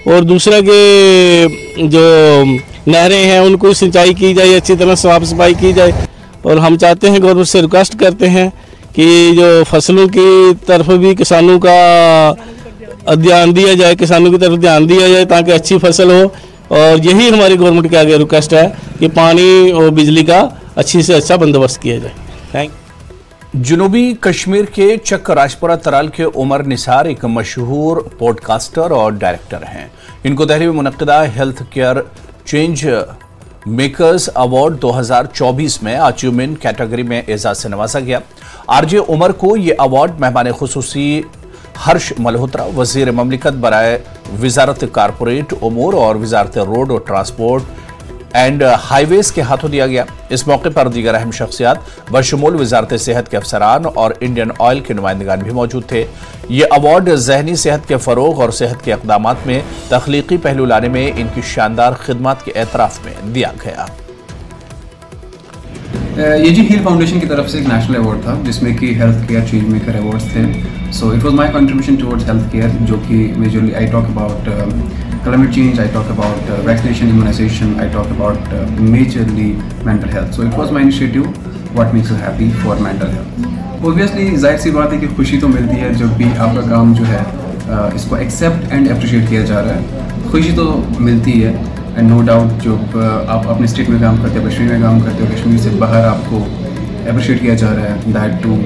और दूसरा कि जो नहरें हैं उनको सिंचाई की जाए, अच्छी तरह साफ सफाई की जाए। और हम चाहते हैं, गवर्नमेंट से रिक्वेस्ट करते हैं कि जो फसलों की तरफ भी किसानों का ध्यान दिया जाए, किसानों की तरफ ध्यान दिया जाए ताकि अच्छी फसल हो। और यही हमारी गवर्नमेंट के आगे रिक्वेस्ट है कि पानी और बिजली का अच्छी से अच्छा बंदोबस्त किया जाए। Thank you. जनूबी कश्मीर के चक राजपुरा तराल के उमर निसार एक मशहूर पॉडकास्टर और डायरेक्टर हैं। इनको दिल्ली में मुनक्किदा health care change makers award 2024 में अचीवमेंट कैटेगरी में एजाज से नवाजा गया। आरजे उमर को ये अवार्ड मेहमान खुसूसी हर्ष मल्होत्रा, वजीर ममलिकत बराए वजारत कारपोरेट उमूर और वजारत रोड और ट्रांसपोर्ट एंड हाईवेज के हाथों दिया गया। इस मौके पर दीगर अहम शख्सियात बशमूल वजारत सेहत के अफसरान और इंडियन ऑयल के नुमाइंदगान भी मौजूद थे। ये अवार्ड जहनी सेहत के फ़रोग और सेहत के इक़दामात में तख्लीकी पहलू लाने में इनकी शानदार खिदमत के एतराफ़ में दिया गया। ये जी हील फाउंडेशन की तरफ से एक नेशनल अवार्ड था जिसमें कि health care change maker awards थे। So it was my contribution towards healthcare, जो कि majorly I talk about climate change, I talk about vaccination, immunization, I talk about majorly mental health. So it was my initiative, what makes you happy for mental health. Obviously जाहिर सी बात है कि खुशी तो मिलती है जब भी आपका काम जो है इसको एक्सेप्ट एंड अप्रिशिएट किया जा रहा है, खुशी तो मिलती है। एंड नो डाउट जब आप अपने स्टेट में काम करते हो, कश्मीर में काम करते हो, कश्मीर से बाहर आपको अप्रिशिएट किया जा रहा है, दैट टू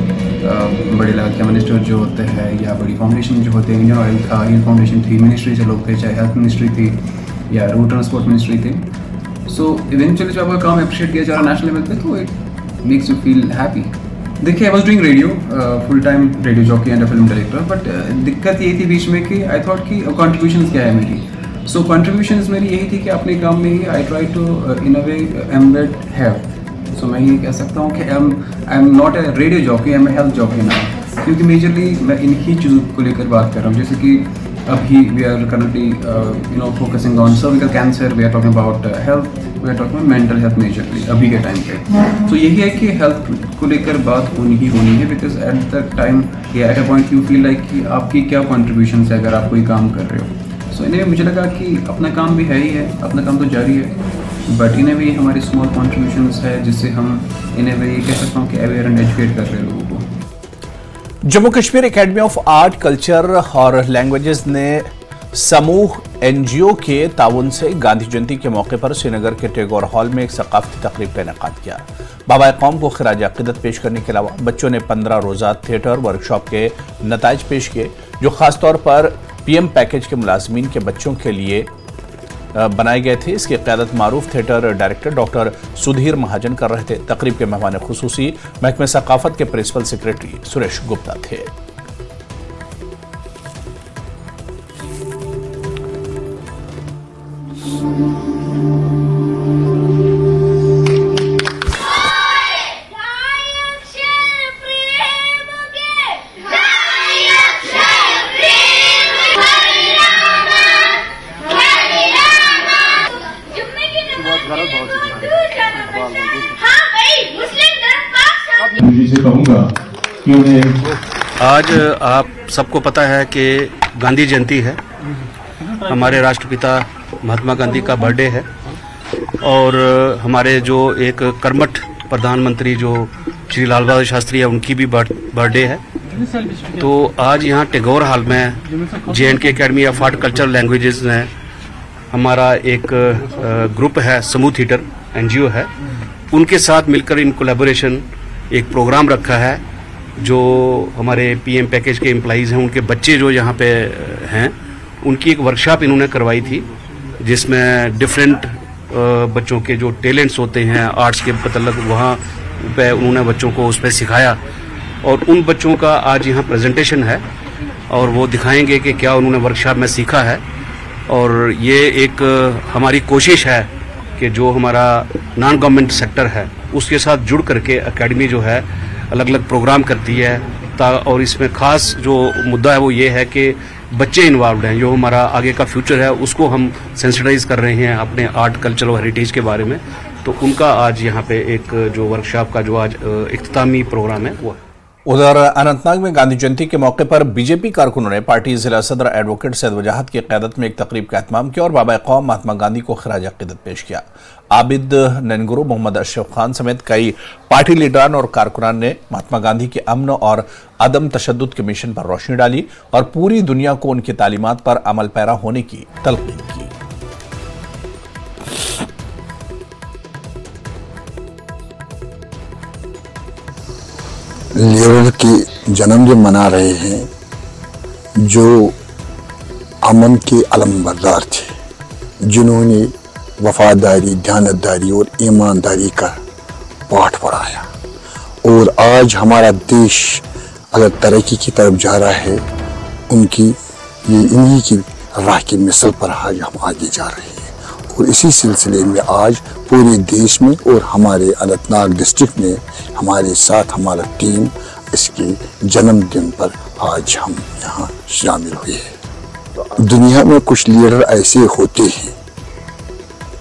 बड़े लेवल के मिनिस्टर जो होते हैं या बड़ी फाउंडेशन जो होते हैं, इंडियन ऑयल था, इंडियन फाउंडेशन थी, मिनिस्ट्री से लोग थे, चाहे हेल्थ मिनिस्ट्री थी या रोड ट्रांसपोर्ट मिनिस्ट्री थी। सो इवेंचुअली जब आपका काम अप्रिशिएट किया जा रहा है नेशनल लेवल पे, तो it makes you feel happy. देखिए I was doing radio, full time radio jockey and film director, but दिक्कत ये थी बीच में कि आई थॉट कि कॉन्ट्रीब्यूशन क्या है मेरी। सो कॉन्ट्रीब्यूशन मेरी यही थी कि अपने काम में ही I try to in a way embed health. So मैं ये कह सकता हूँ कि I am not a radio jockey, I am a health jockey now, क्योंकि मेजरली मैं इन्हीं चीज़ों को लेकर बात कर रहा हूँ। जैसे कि अभी we are currently focusing on cervical cancer, we are talking about health, we are talking about mental health majorly अभी के टाइम पे। तो यही है कि हेल्थ को लेकर बात होनी है, बिकॉज एट द टाइम या at a point you feel like कि आपकी क्या कॉन्ट्रीब्यूशन है अगर आप कोई काम कर रहे हो। सो इन्हें मुझे लगा कि अपना काम भी है ही है, अपना काम तो जारी है, बट इन्हें भी हमारी स्मॉल कॉन्ट्रीब्यूशन है जिससे हम इन्हें भी कह सकता हूँ कि अवेयर एंड एजुकेट कर रहे हैं लोगों को। Jammu Kashmir academy of art, culture और लैंग्वेजेस ने समूह एनजीओ के ताउन से गांधी जयंती के मौके पर श्रीनगर के टैगोर हॉल में एक सकाफती तकरीब का इनेकाद किया। बाबा कौम को खिराज अकीदत पेश करने के अलावा बच्चों ने 15 रोजा थिएटर वर्कशॉप के नताइज पेश किए, जो खासतौर पर पीएम पैकेज के मुलाजमीन के बच्चों के लिए बनाए गए थे। इसकी क़यादत मारूफ थिएटर डायरेक्टर डॉक्टर सुधीर महाजन कर रहे थे। तकरीब के मेहमान खुसूसी महकमे सकाफत के प्रिंसिपल सेक्रेटरी सुरेश गुप्ता थे। आज आप सबको पता है कि गांधी जयंती है, हमारे राष्ट्रपिता महात्मा गांधी का बर्थडे है, और हमारे जो एक कर्मठ प्रधानमंत्री जो श्री लाल बहादुर शास्त्री है उनकी भी बर्थडे है। तो आज यहाँ टैगोर हॉल में J&K academy of art culture languages ने हमारा एक ग्रुप है, समूह थिएटर एनजीओ है, उनके साथ मिलकर इन कोलैबोरेशन एक प्रोग्राम रखा है। जो हमारे पीएम पैकेज के एम्प्लॉइज़ हैं, उनके बच्चे जो यहाँ पे हैं, उनकी एक वर्कशॉप इन्होंने करवाई थी, जिसमें डिफरेंट बच्चों के जो टैलेंट्स होते हैं आर्ट्स के मतलब वहाँ पे उन्होंने बच्चों को उस पर सिखाया, और उन बच्चों का आज यहाँ प्रेजेंटेशन है और वो दिखाएंगे कि क्या उन्होंने वर्कशॉप में सीखा है। और ये एक हमारी कोशिश है कि जो हमारा नॉन गवर्नमेंट सेक्टर है उसके साथ जुड़ करके एकेडमी जो है अलग अलग प्रोग्राम करती है, और इसमें खास जो मुद्दा है वो ये है कि बच्चे इन्वॉल्व हैं, जो हमारा आगे का फ्यूचर है उसको हम सेंसिटाइज कर रहे हैं अपने आर्ट कल्चर और हेरिटेज के बारे में। तो उनका आज यहाँ पे एक जो वर्कशॉप का जो आज इख्तितामी प्रोग्राम है वो है। उधर अनंतनाग में गांधी जयंती के मौके पर बीजेपी कारकुनों ने पार्टी जिला सदर एडवोकेट सैयद वजाहत की क़यादत में एक तकरीब का एहतमाम किया और बाबा कौम महात्मा गांधी को खिराज अकीदत पेश किया। आबिद ननगुरु, मोहम्मद अशरफ खान समेत कई पार्टी लीडरान और कारकुनान ने महात्मा गांधी के अमन और अदम तशद्दुद के मिशन पर रोशनी डाली और पूरी दुनिया को उनकी तालीमात पर अमल पैरा होने की तलकीन की। लीडर की जन्मदिन मना रहे हैं जो अमन के अलमबरदार थे, जिन्होंने वफादारी, दयानतदारी और ईमानदारी का पाठ पढ़ाया। और आज हमारा देश अगर तरक्की की तरफ जा रहा है, उनकी ये इन्हीं की राह की मिसाल पर आज हम आगे जा रहे हैं। और इसी सिलसिले में आज पूरे देश में और हमारे अनंतनाग डिस्ट्रिक्ट में हमारे साथ हमारा टीम इसके जन्मदिन पर आज हम यहाँ शामिल हुए हैं। दुनिया में कुछ लीडर ऐसे होते हैं,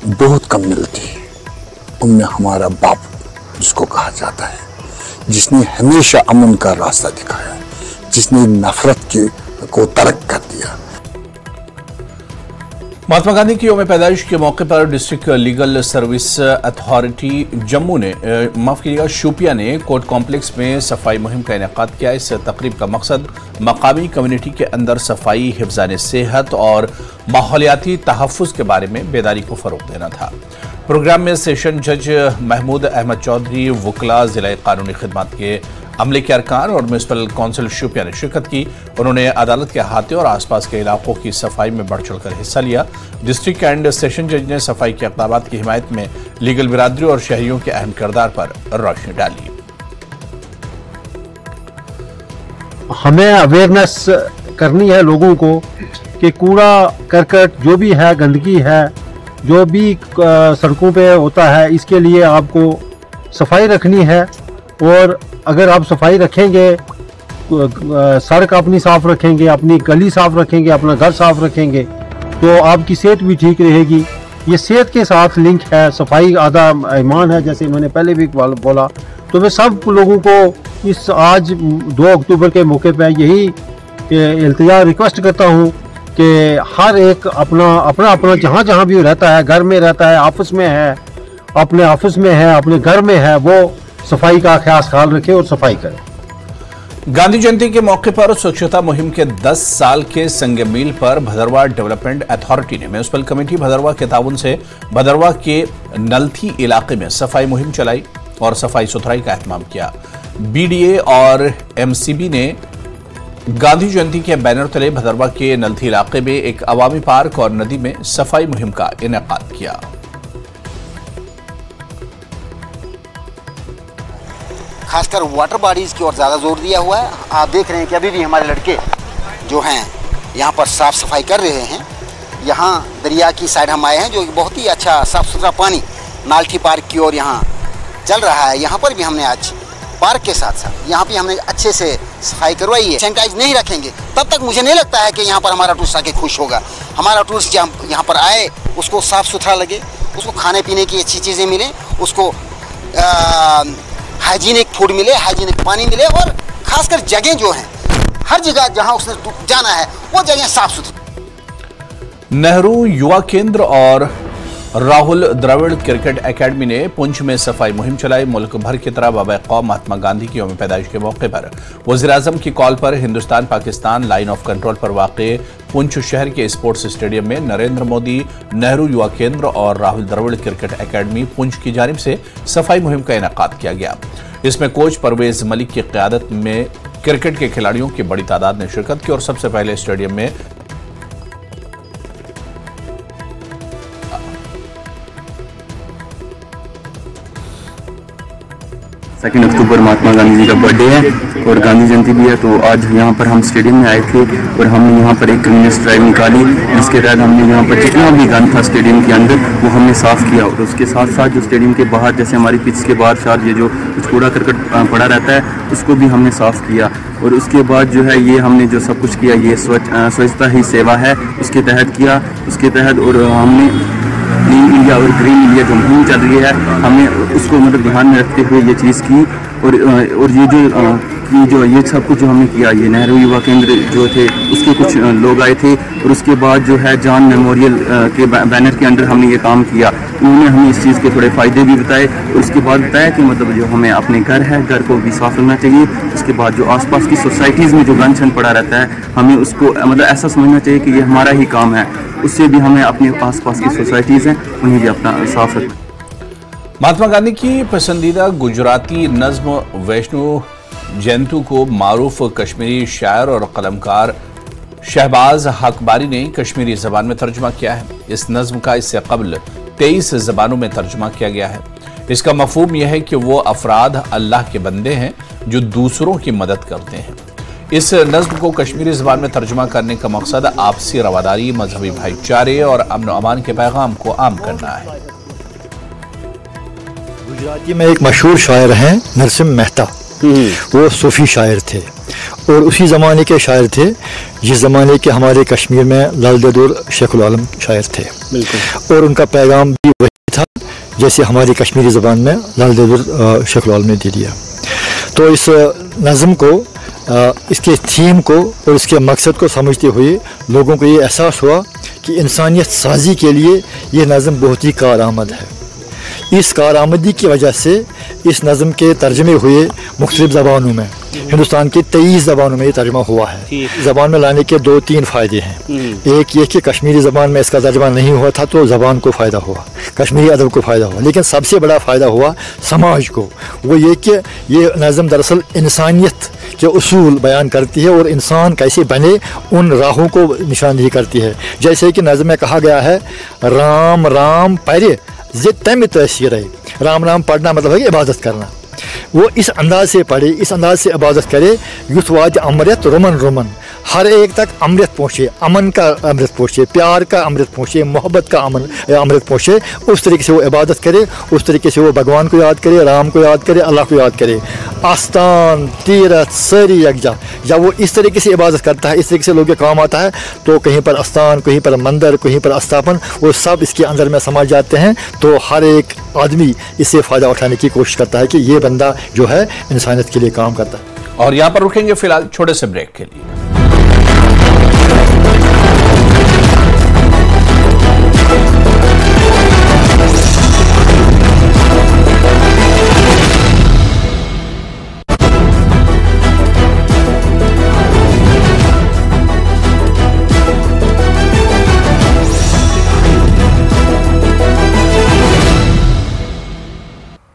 बहुत कम मिलते हैं। उनमें हमारा बाप जिसको कहा जाता है, जिसने हमेशा अमन का रास्ता दिखाया, जिसने नफरत को तर्क कर दिया। महात्मा गांधी की यौम पैदाइश के मौके पर district legal service authority Jammu ने शोपियां ने कोर्ट कॉम्प्लेक्स में सफाई मुहिम का इनेकाद किया। इस तकरीब का मकसद मकामी कम्युनिटी के अंदर सफाई, हिफ्ज़ान सेहत और माहौलियाती तहफ़्फ़ुज़ के बारे में बेदारी को फ़रोग़ देना था। प्रोग्राम में सेशन जज महमूद अहमद चौधरी, वकला, ज़िला कानूनी खिदमत के अमले के अरकान और म्यूनिसिपल काउंसिल शोपियां ने शिरकत की। उन्होंने अदालत के अहाते और आसपास के इलाकों की सफाई में बढ़ चढ़कर हिस्सा लिया। डिस्ट्रिक्ट एंड सेशन जज ने सफाई के इक़दाम की हिमायत में लीगल बिरादरी और शहरियों के अहम किरदार पर रोशनी डाली। हमें अवेयरनेस करनी है लोगों को कि कूड़ा करकट जो भी है, गंदगी है, जो भी सड़कों पे होता है, इसके लिए आपको सफाई रखनी है। और अगर आप सफाई रखेंगे, सड़क अपनी साफ रखेंगे, अपनी गली साफ रखेंगे, अपना घर साफ रखेंगे, तो आपकी सेहत भी ठीक रहेगी। ये सेहत के साथ लिंक है। सफाई आधा ईमान है, जैसे मैंने पहले भी बोला। तो मैं सब लोगों को इस आज 2 अक्टूबर के मौके पर यही इल्तिजा रिक्वेस्ट करता हूँ कि हर एक अपना जहाँ जहाँ भी रहता है, घर में रहता है, ऑफिस में है, अपने ऑफिस में है, अपने घर में है, वो सफाई का खास ख्याल रखे और सफाई करे। गांधी जयंती के मौके पर स्वच्छता मुहिम के 10 साल के संग मील पर भदरवा डेवलपमेंट अथॉरिटी ने म्यूनिसिपल कमेटी भदरवा के ताउन से भदरवा के नलथी इलाके में सफाई मुहिम चलाई और सफाई सुथराई का एहतमाम किया। बीडीए और एमसीबी ने गांधी जयंती के बैनर तले भदरवा के नलथी इलाके में एक अवामी पार्क और नदी में सफाई मुहिम का इनेकाद किया। खासकर वाटर बॉडीज़ की ओर ज़्यादा जोर दिया हुआ है। आप देख रहे हैं कि अभी भी हमारे लड़के जो हैं यहाँ पर साफ़ सफाई कर रहे हैं। यहाँ दरिया की साइड हम आए हैं, जो बहुत ही अच्छा साफ़ सुथरा पानी नालठी पार्क की ओर यहाँ चल रहा है। यहाँ पर भी हमने आज पार्क के साथ साथ यहाँ भी हमने अच्छे से सफाई करवाई है। सैनिटाइज नहीं रखेंगे तब तक मुझे नहीं लगता है कि यहाँ पर हमारा टूरिस्ट आके खुश होगा। हमारा टूरिस्ट जब यहाँ पर आए उसको साफ़ सुथरा लगे, उसको खाने पीने की अच्छी चीज़ें मिलें, उसको हाइजीनिक फूड मिले, हाइजीनिक पानी मिले, और खासकर जगह जो हैं, हर जगह जहां उसने जाना है वो जगह साफ सुथरी। नेहरू युवा केंद्र और राहुल द्रविड़ क्रिकेट एकेडमी ने पुंछ में सफाई मुहिम चलाई। मुल्क भर की तरह बाबा कौम महात्मा गांधी की यौम पैदाइश के मौके पर वज़ीर-ए-आज़म की कॉल पर Hindustan Pakistan line of control पर वाक़े पुंछ शहर के स्पोर्ट्स स्टेडियम में नरेंद्र मोदी नेहरू युवा केंद्र और राहुल द्रविड़ क्रिकेट एकेडमी पुंछ की जानिब से सफाई मुहिम का इनेकाद किया गया। इसमें कोच परवेज मलिक की क़यादत में क्रिकेट के खिलाड़ियों की बड़ी तादाद ने शिरकत की और सबसे पहले स्टेडियम में 2 अक्टूबर महात्मा गांधी जी का बर्थडे है और गांधी जयंती भी है। तो आज यहाँ पर हम स्टेडियम में आए थे और हमने यहाँ पर एक क्लीनेस ड्राइव निकाली, जिसके तहत हमने यहाँ पर जितना भी गंद था स्टेडियम के अंदर वो हमने साफ़ किया। और उसके साथ साथ जो स्टेडियम के बाहर, जैसे हमारी पिच के बाहर शायद ये जो कुछ कूड़ा करकट पड़ा रहता है, उसको भी हमने साफ़ किया। और उसके बाद जो है ये हमने जो सब कुछ किया, ये स्वच्छता ही सेवा है, उसके तहत किया। उसके तहत और हमने क्लीन इंडिया और ग्रीन इंडिया जो मुहिम चल रही है, हमने उसको मतलब ध्यान में रखते हुए ये चीज़ की। और ये सब कुछ जो हमने किया, ये नेहरू युवा केंद्र जो थे उसके कुछ लोग आए थे और उसके बाद जो है जान मेमोरियल के बैनर के अंदर हमने ये काम किया। उन्होंने हमें इस चीज़ के थोड़े फ़ायदे भी बताए और उसके बाद बताया कि मतलब जो हमें अपने घर है, घर को भी साफ रखना चाहिए। उसके बाद जो आसपास की सोसाइटीज़ में जो गंद छंद पड़ा रहता है, हमें उसको मतलब ऐसा समझना चाहिए कि ये हमारा ही काम है। उससे भी हमें अपने आसपास की सोसाइटीज़ हैं उन्हें भी अपना साफ रखना। महात्मा गांधी की पसंदीदा गुजराती नज्म वैष्णो जयंतु को मारूफ कश्मीरी शायर और कलमकार शहबाज हकबारी ने कश्मीरी जबान में तर्जुमा किया है। इस नज्म का इससे कबल 23 जबानों में तर्जुमा किया गया है। इसका मफहूम यह है कि वो अफराद अल्लाह के बंदे हैं जो दूसरों की मदद करते हैं। इस नज्म को कश्मीरी जबान में तर्जुमा करने का मकसद आपसी रवादारी, मजहबी भाईचारे और अमन अमान के पैगाम को आम करना है। गुजराती में एक मशहूर शायर हैं नरसिम्हा मेहता, वो सूफी शायर थे और उसी ज़माने के शायर थे जिस ज़माने के हमारे कश्मीर में लाल बहादुर शेखुल आलम शायर थे। और उनका पैगाम भी वही था जैसे हमारी कश्मीरी ज़बान में लाल बहादुर शेखुल आलम ने दे दिया। तो इस नज़म को इसके थीम को और इसके मकसद को समझते हुए लोगों को ये एहसास हुआ कि इंसानियत साजी के लिए ये नज़म बहुत ही कारआमद है। इस कारआमदी की वजह से इस नज़म के तर्जमे हुए मुख्तलिफ ज़बानों में, हिंदुस्तान की 23 ज़बानों में ये तर्जमा हुआ है। ज़बान में लाने के 2-3 फ़ायदे हैं। एक ये कि कश्मीरी ज़बान में इसका तर्जमा नहीं हुआ था तो ज़बान को फ़ायदा हुआ, कश्मीरी अदब को फ़ायदा हुआ, लेकिन सबसे बड़ा फ़ायदा हुआ समाज को। वो ये कि ये नज़म दरअसल इंसानियत के उसूल बयान करती है और इंसान कैसे बने उन राहों को निशानदेही करती है। जैसे कि नज़म में कहा गया है, राम राम पढ़े जितम तहसीर है। राम राम पढ़ना मतलब है कि इबादत करना। वो इस अंदाज से पढ़े, इस अंदाज से इबादत करे, युथवाद अमृत रुमन रुमन, हर एक तक अमृत पहुँचे, अमन का अमृत पहुँचे, प्यार का अमृत पहुँचे, मोहब्बत का अमृत पहुँचे। उस तरीके से वो इबादत करे, उस तरीके से वो भगवान को याद करे, राम को याद करे, अल्लाह को याद करे। आस्थान तीरथ सरी यकजा, जब वो इस तरीके से इबादत करता है, इस तरीके से लोगों के काम आता है, तो कहीं पर आस्थान, कहीं पर मंदिर, कहीं पर आस्थापन, वो सब इसके अंदर में समझ जाते हैं। तो हर एक आदमी इससे फ़ायदा उठाने की कोशिश करता है कि ये बंदा जो है इंसानियत के लिए काम करता है। और यहाँ पर रुकेंगे फिलहाल छोटे से ब्रेक के लिए।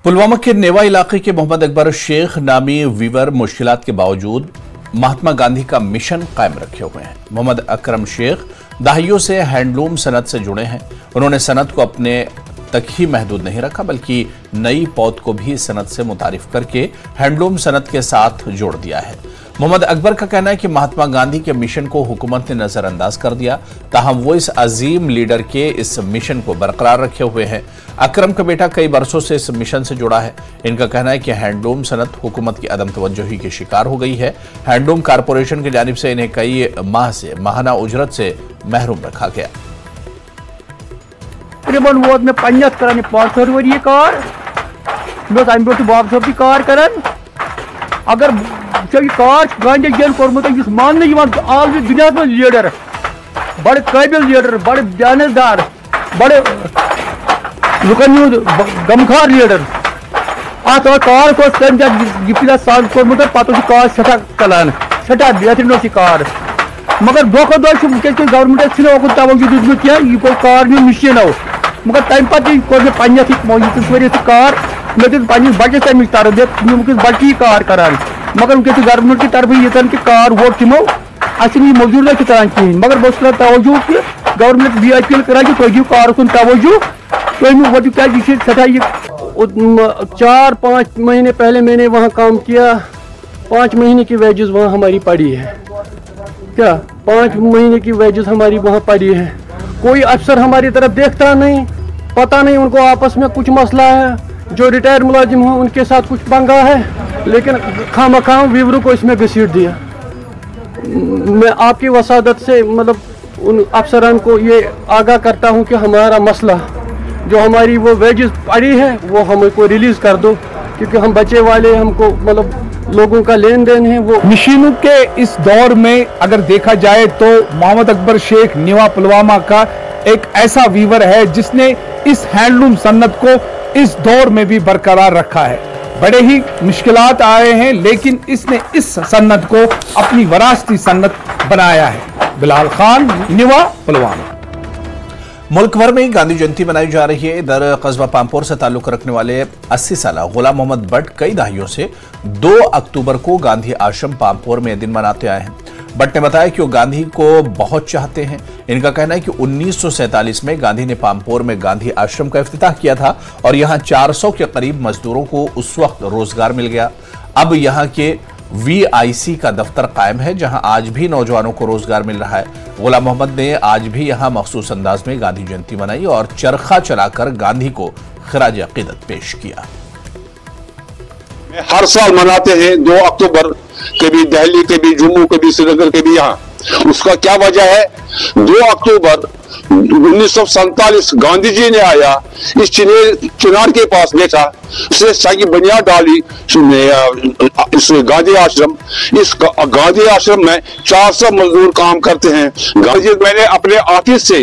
पुलवामा के नेवा इलाके के मोहम्मद अकबर शेख नामी वीवर मुश्किलात के बावजूद महात्मा गांधी का मिशन कायम रखे हुए हैं। मोहम्मद अकरम शेख दहाइयों से हैंडलूम सनत से जुड़े हैं। उन्होंने सनत को अपने तक ही महदूद नहीं रखा, बल्कि नई पौध को भी सनत से मुतारिफ करके हैंडलूम सनत के साथ जोड़ दिया है। मोहम्मद अकबर का कहना है कि महात्मा गांधी के मिशन को हुकूमत ने नजरअंदाज कर दिया, ताहम वो इस अजीम लीडर के इस मिशन को बरकरार रखे हुए हैं। अकरम का बेटा कई बरसों से इस मिशन से जुड़ा है। इनका कहना है कि हैंडलूम सनत हुकूमत की अदम तवज्जोही की शिकार हो गई है। हैंडलूम कारपोरेशन की जानिब से इन्हें कई माह से माहाना उजरत से महरूम रखा गया। तकरीबन वो मैं पंजाब कराने 500 वरी कार मैं अम ब्रो बाब साहब की कार करान अगर कार गांधी जन कोर्मुत मान आल दुनिया में लीडर बड़े काबिल लीडर बड़े जानदार बड़े लुकन गमखार लीडर अत कार को सान कोर्मुत पे कार सठा चलान सठा बेहतरीन कार मगर दोह दह गवर्नमेंट ओकुन तवज्जो दुत क्या यह गो कार मशीन मगर तम पे कोर मे कार मे दिस पन्निस बचस तमिच तरबियत वुनकस बच्चे कार करान मगर वुनकस गवर्नमेंट की तरफ ये कि कार वोट तमो अस मजदूर ना तरह कहें मगर बस कर तवज्जो कि गवर्नमेंट भी अपील करा कि तुम कार कुन तवज्जो तुम वो क्या सठा ये 4-5 महीने पहले मैंने वहाँ काम किया। 5 महीने की वेजेस वहाँ हमारी पड़ी है। क्या 5 महीने की वेजेस हमारी वहाँ पड़ी है। कोई अफसर हमारी तरफ देखता नहीं, पता नहीं उनको आपस में कुछ मसला है। जो रिटायर्ड मुलाजिम हो उनके साथ कुछ पंगा है, लेकिन खामखाम वीवरों को इसमें घसीट दिया। मैं आपकी वसादत से मतलब उन अफसरान को ये आगाह करता हूँ कि हमारा मसला जो हमारी वो वेजेस पड़ी है वो हमको रिलीज़ कर दो, क्योंकि हम बच्चे वाले हमको मतलब लोगों का लेन देन है। वो मशीनों के इस दौर में अगर देखा जाए तो मोहम्मद अकबर शेख नेवा पुलवामा का एक ऐसा वीवर है जिसने इस हैंडलूम सन्नत को इस दौर में भी बरकरार रखा है। बड़े ही मुश्किलात आए हैं, लेकिन इसने इस सन्नत को अपनी वरासती सन्नत बनाया है। बिलाल खान, नेवा पुलवामा। मुल्क भर में गांधी जयंती मनाई जा रही है। इधर कस्बा पामपोर से ताल्लुक रखने वाले 80 साल गुलाम मोहम्मद भट्ट कई दहाइयों से 2 अक्टूबर को गांधी आश्रम पामपोर में दिन मनाते आए हैं। भट्ट ने बताया कि वो गांधी को बहुत चाहते हैं। इनका कहना है कि 1947 में गांधी ने पामपोर में गांधी आश्रम का इफ्तिताह किया था और यहाँ 400 के करीब मजदूरों को उस वक्त रोजगार मिल गया। अब यहाँ के VIC का दफ्तर कायम है, जहां आज भी नौजवानों को रोजगार मिल रहा है। गुलाम मोहम्मद ने आज भी यहां मखसूस अंदाज में गांधी जयंती मनाई और चरखा चलाकर गांधी को खिराज अकीदत पेश किया। हर साल मनाते हैं 2 अक्टूबर, कभी दिल्ली, कभी जम्मू, कभी श्रीनगर, कभी यहाँ। उसका क्या वजह है? 2 अक्टूबर 1947 गांधी जी ने आया, इस चिनार के पास बैठा, उसने साकी बुनियाद डाली इस गांधी आश्रम। इस गांधी आश्रम में 400 मजदूर काम करते हैं। गांधी जी, मैंने अपने ऑफिस से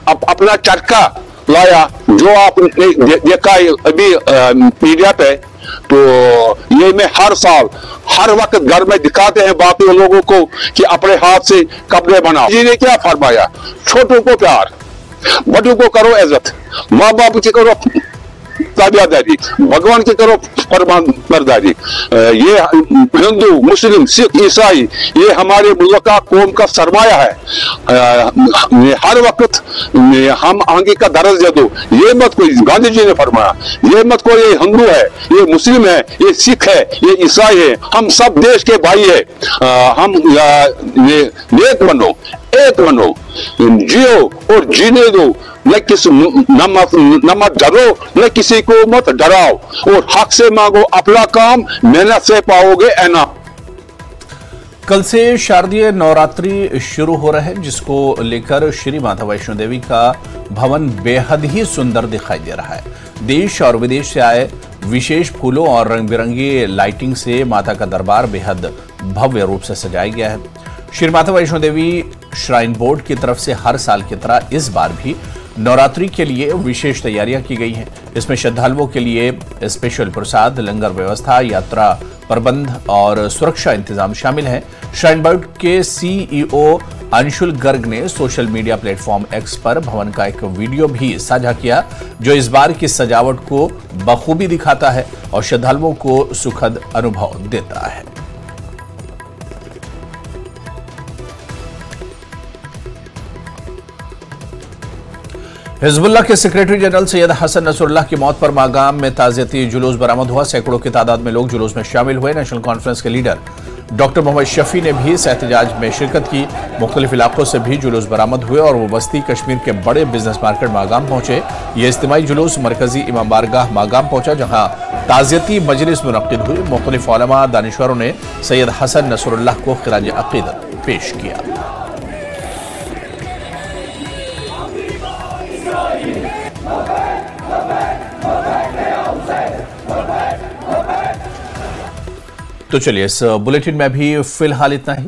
अपना चरखा लाया, जो आपने देखा अभी मीडिया पे, तो ये मैं हर साल हर वक्त घर में दिखाते हैं बाकी लोगों को कि अपने हाथ से कपड़े बनाओ। जी ने क्या फरमाया, छोटों को प्यार, बड़ों को करो इज्जत, माँ बाप की करो ताबियादारी, भगवान की करो फरमाबरदारी। ये हिंदू, मुस्लिम, सिख, ईसाई, ये हमारे मुल्क का कौम का सरमाया है। हर वक्त हम आगे का दर्जा दो, ये मत कोई, गांधी जी ने फरमाया, ये मत कोई ये हिंदू है, ये मुस्लिम है, ये सिख है, ये ईसाई है, हम सब देश के भाई है। हम नेक बनो, एक बनो, जियो और जीने दो, न मत डरो, न किसी को मत डराओ, और हक से मांगो अपना काम, मेहनत से पाओगे इनाम। कल से शारदीय नवरात्रि शुरू हो रहे हैं, जिसको लेकर श्री माता वैष्णो देवी का भवन बेहद ही सुंदर दिखाई दे रहा है। देश और विदेश से आए विशेष फूलों और रंग बिरंगी लाइटिंग से माता का दरबार बेहद भव्य रूप से सजाया गया है। श्री माता वैष्णो देवी श्राइन बोर्ड की तरफ से हर साल की तरह इस बार भी नवरात्रि के लिए विशेष तैयारियां की गई हैं। इसमें श्रद्धालुओं के लिए स्पेशल प्रसाद, लंगर व्यवस्था, यात्रा प्रबंध और सुरक्षा इंतजाम शामिल हैं। श्राइन बोर्ड के सीईओ अंशुल गर्ग ने सोशल मीडिया प्लेटफॉर्म एक्स पर भवन का एक वीडियो भी साझा किया, जो इस बार की सजावट को बखूबी दिखाता है और श्रद्धालुओं को सुखद अनुभव देता है। हिजबुल्लाह के secretary general Sayyed Hassan Nasrallah की मौत पर मागाम में ताज़ियती जुलूस बरामद हुआ। सैकड़ों की तादाद में लोग जुलूस में शामिल हुए। नेशनल कॉन्फ्रेंस के लीडर डॉक्टर मोहम्मद शफी ने भी एहतजाज में शिरकत की। मुख्तलिफ इलाकों से भी जुलूस बरामद हुए और वो बस्ती कश्मीर के बड़े बिजनेस मार्केट मागाम पहुंचे। ये इज्तिमाई जुलूस मरकजी इमाम बारगाह मागाम पहुंचा, जहां ताज़ियती मजलिस मुनक्किद हुई। मुख्तलिफ उलमा दानिश्वरों ने सैयद हसन नसरुल्लाह को खिराज अक़ीदत पेश किया। तो चलिए, इस बुलेटिन में भी फिलहाल इतना ही।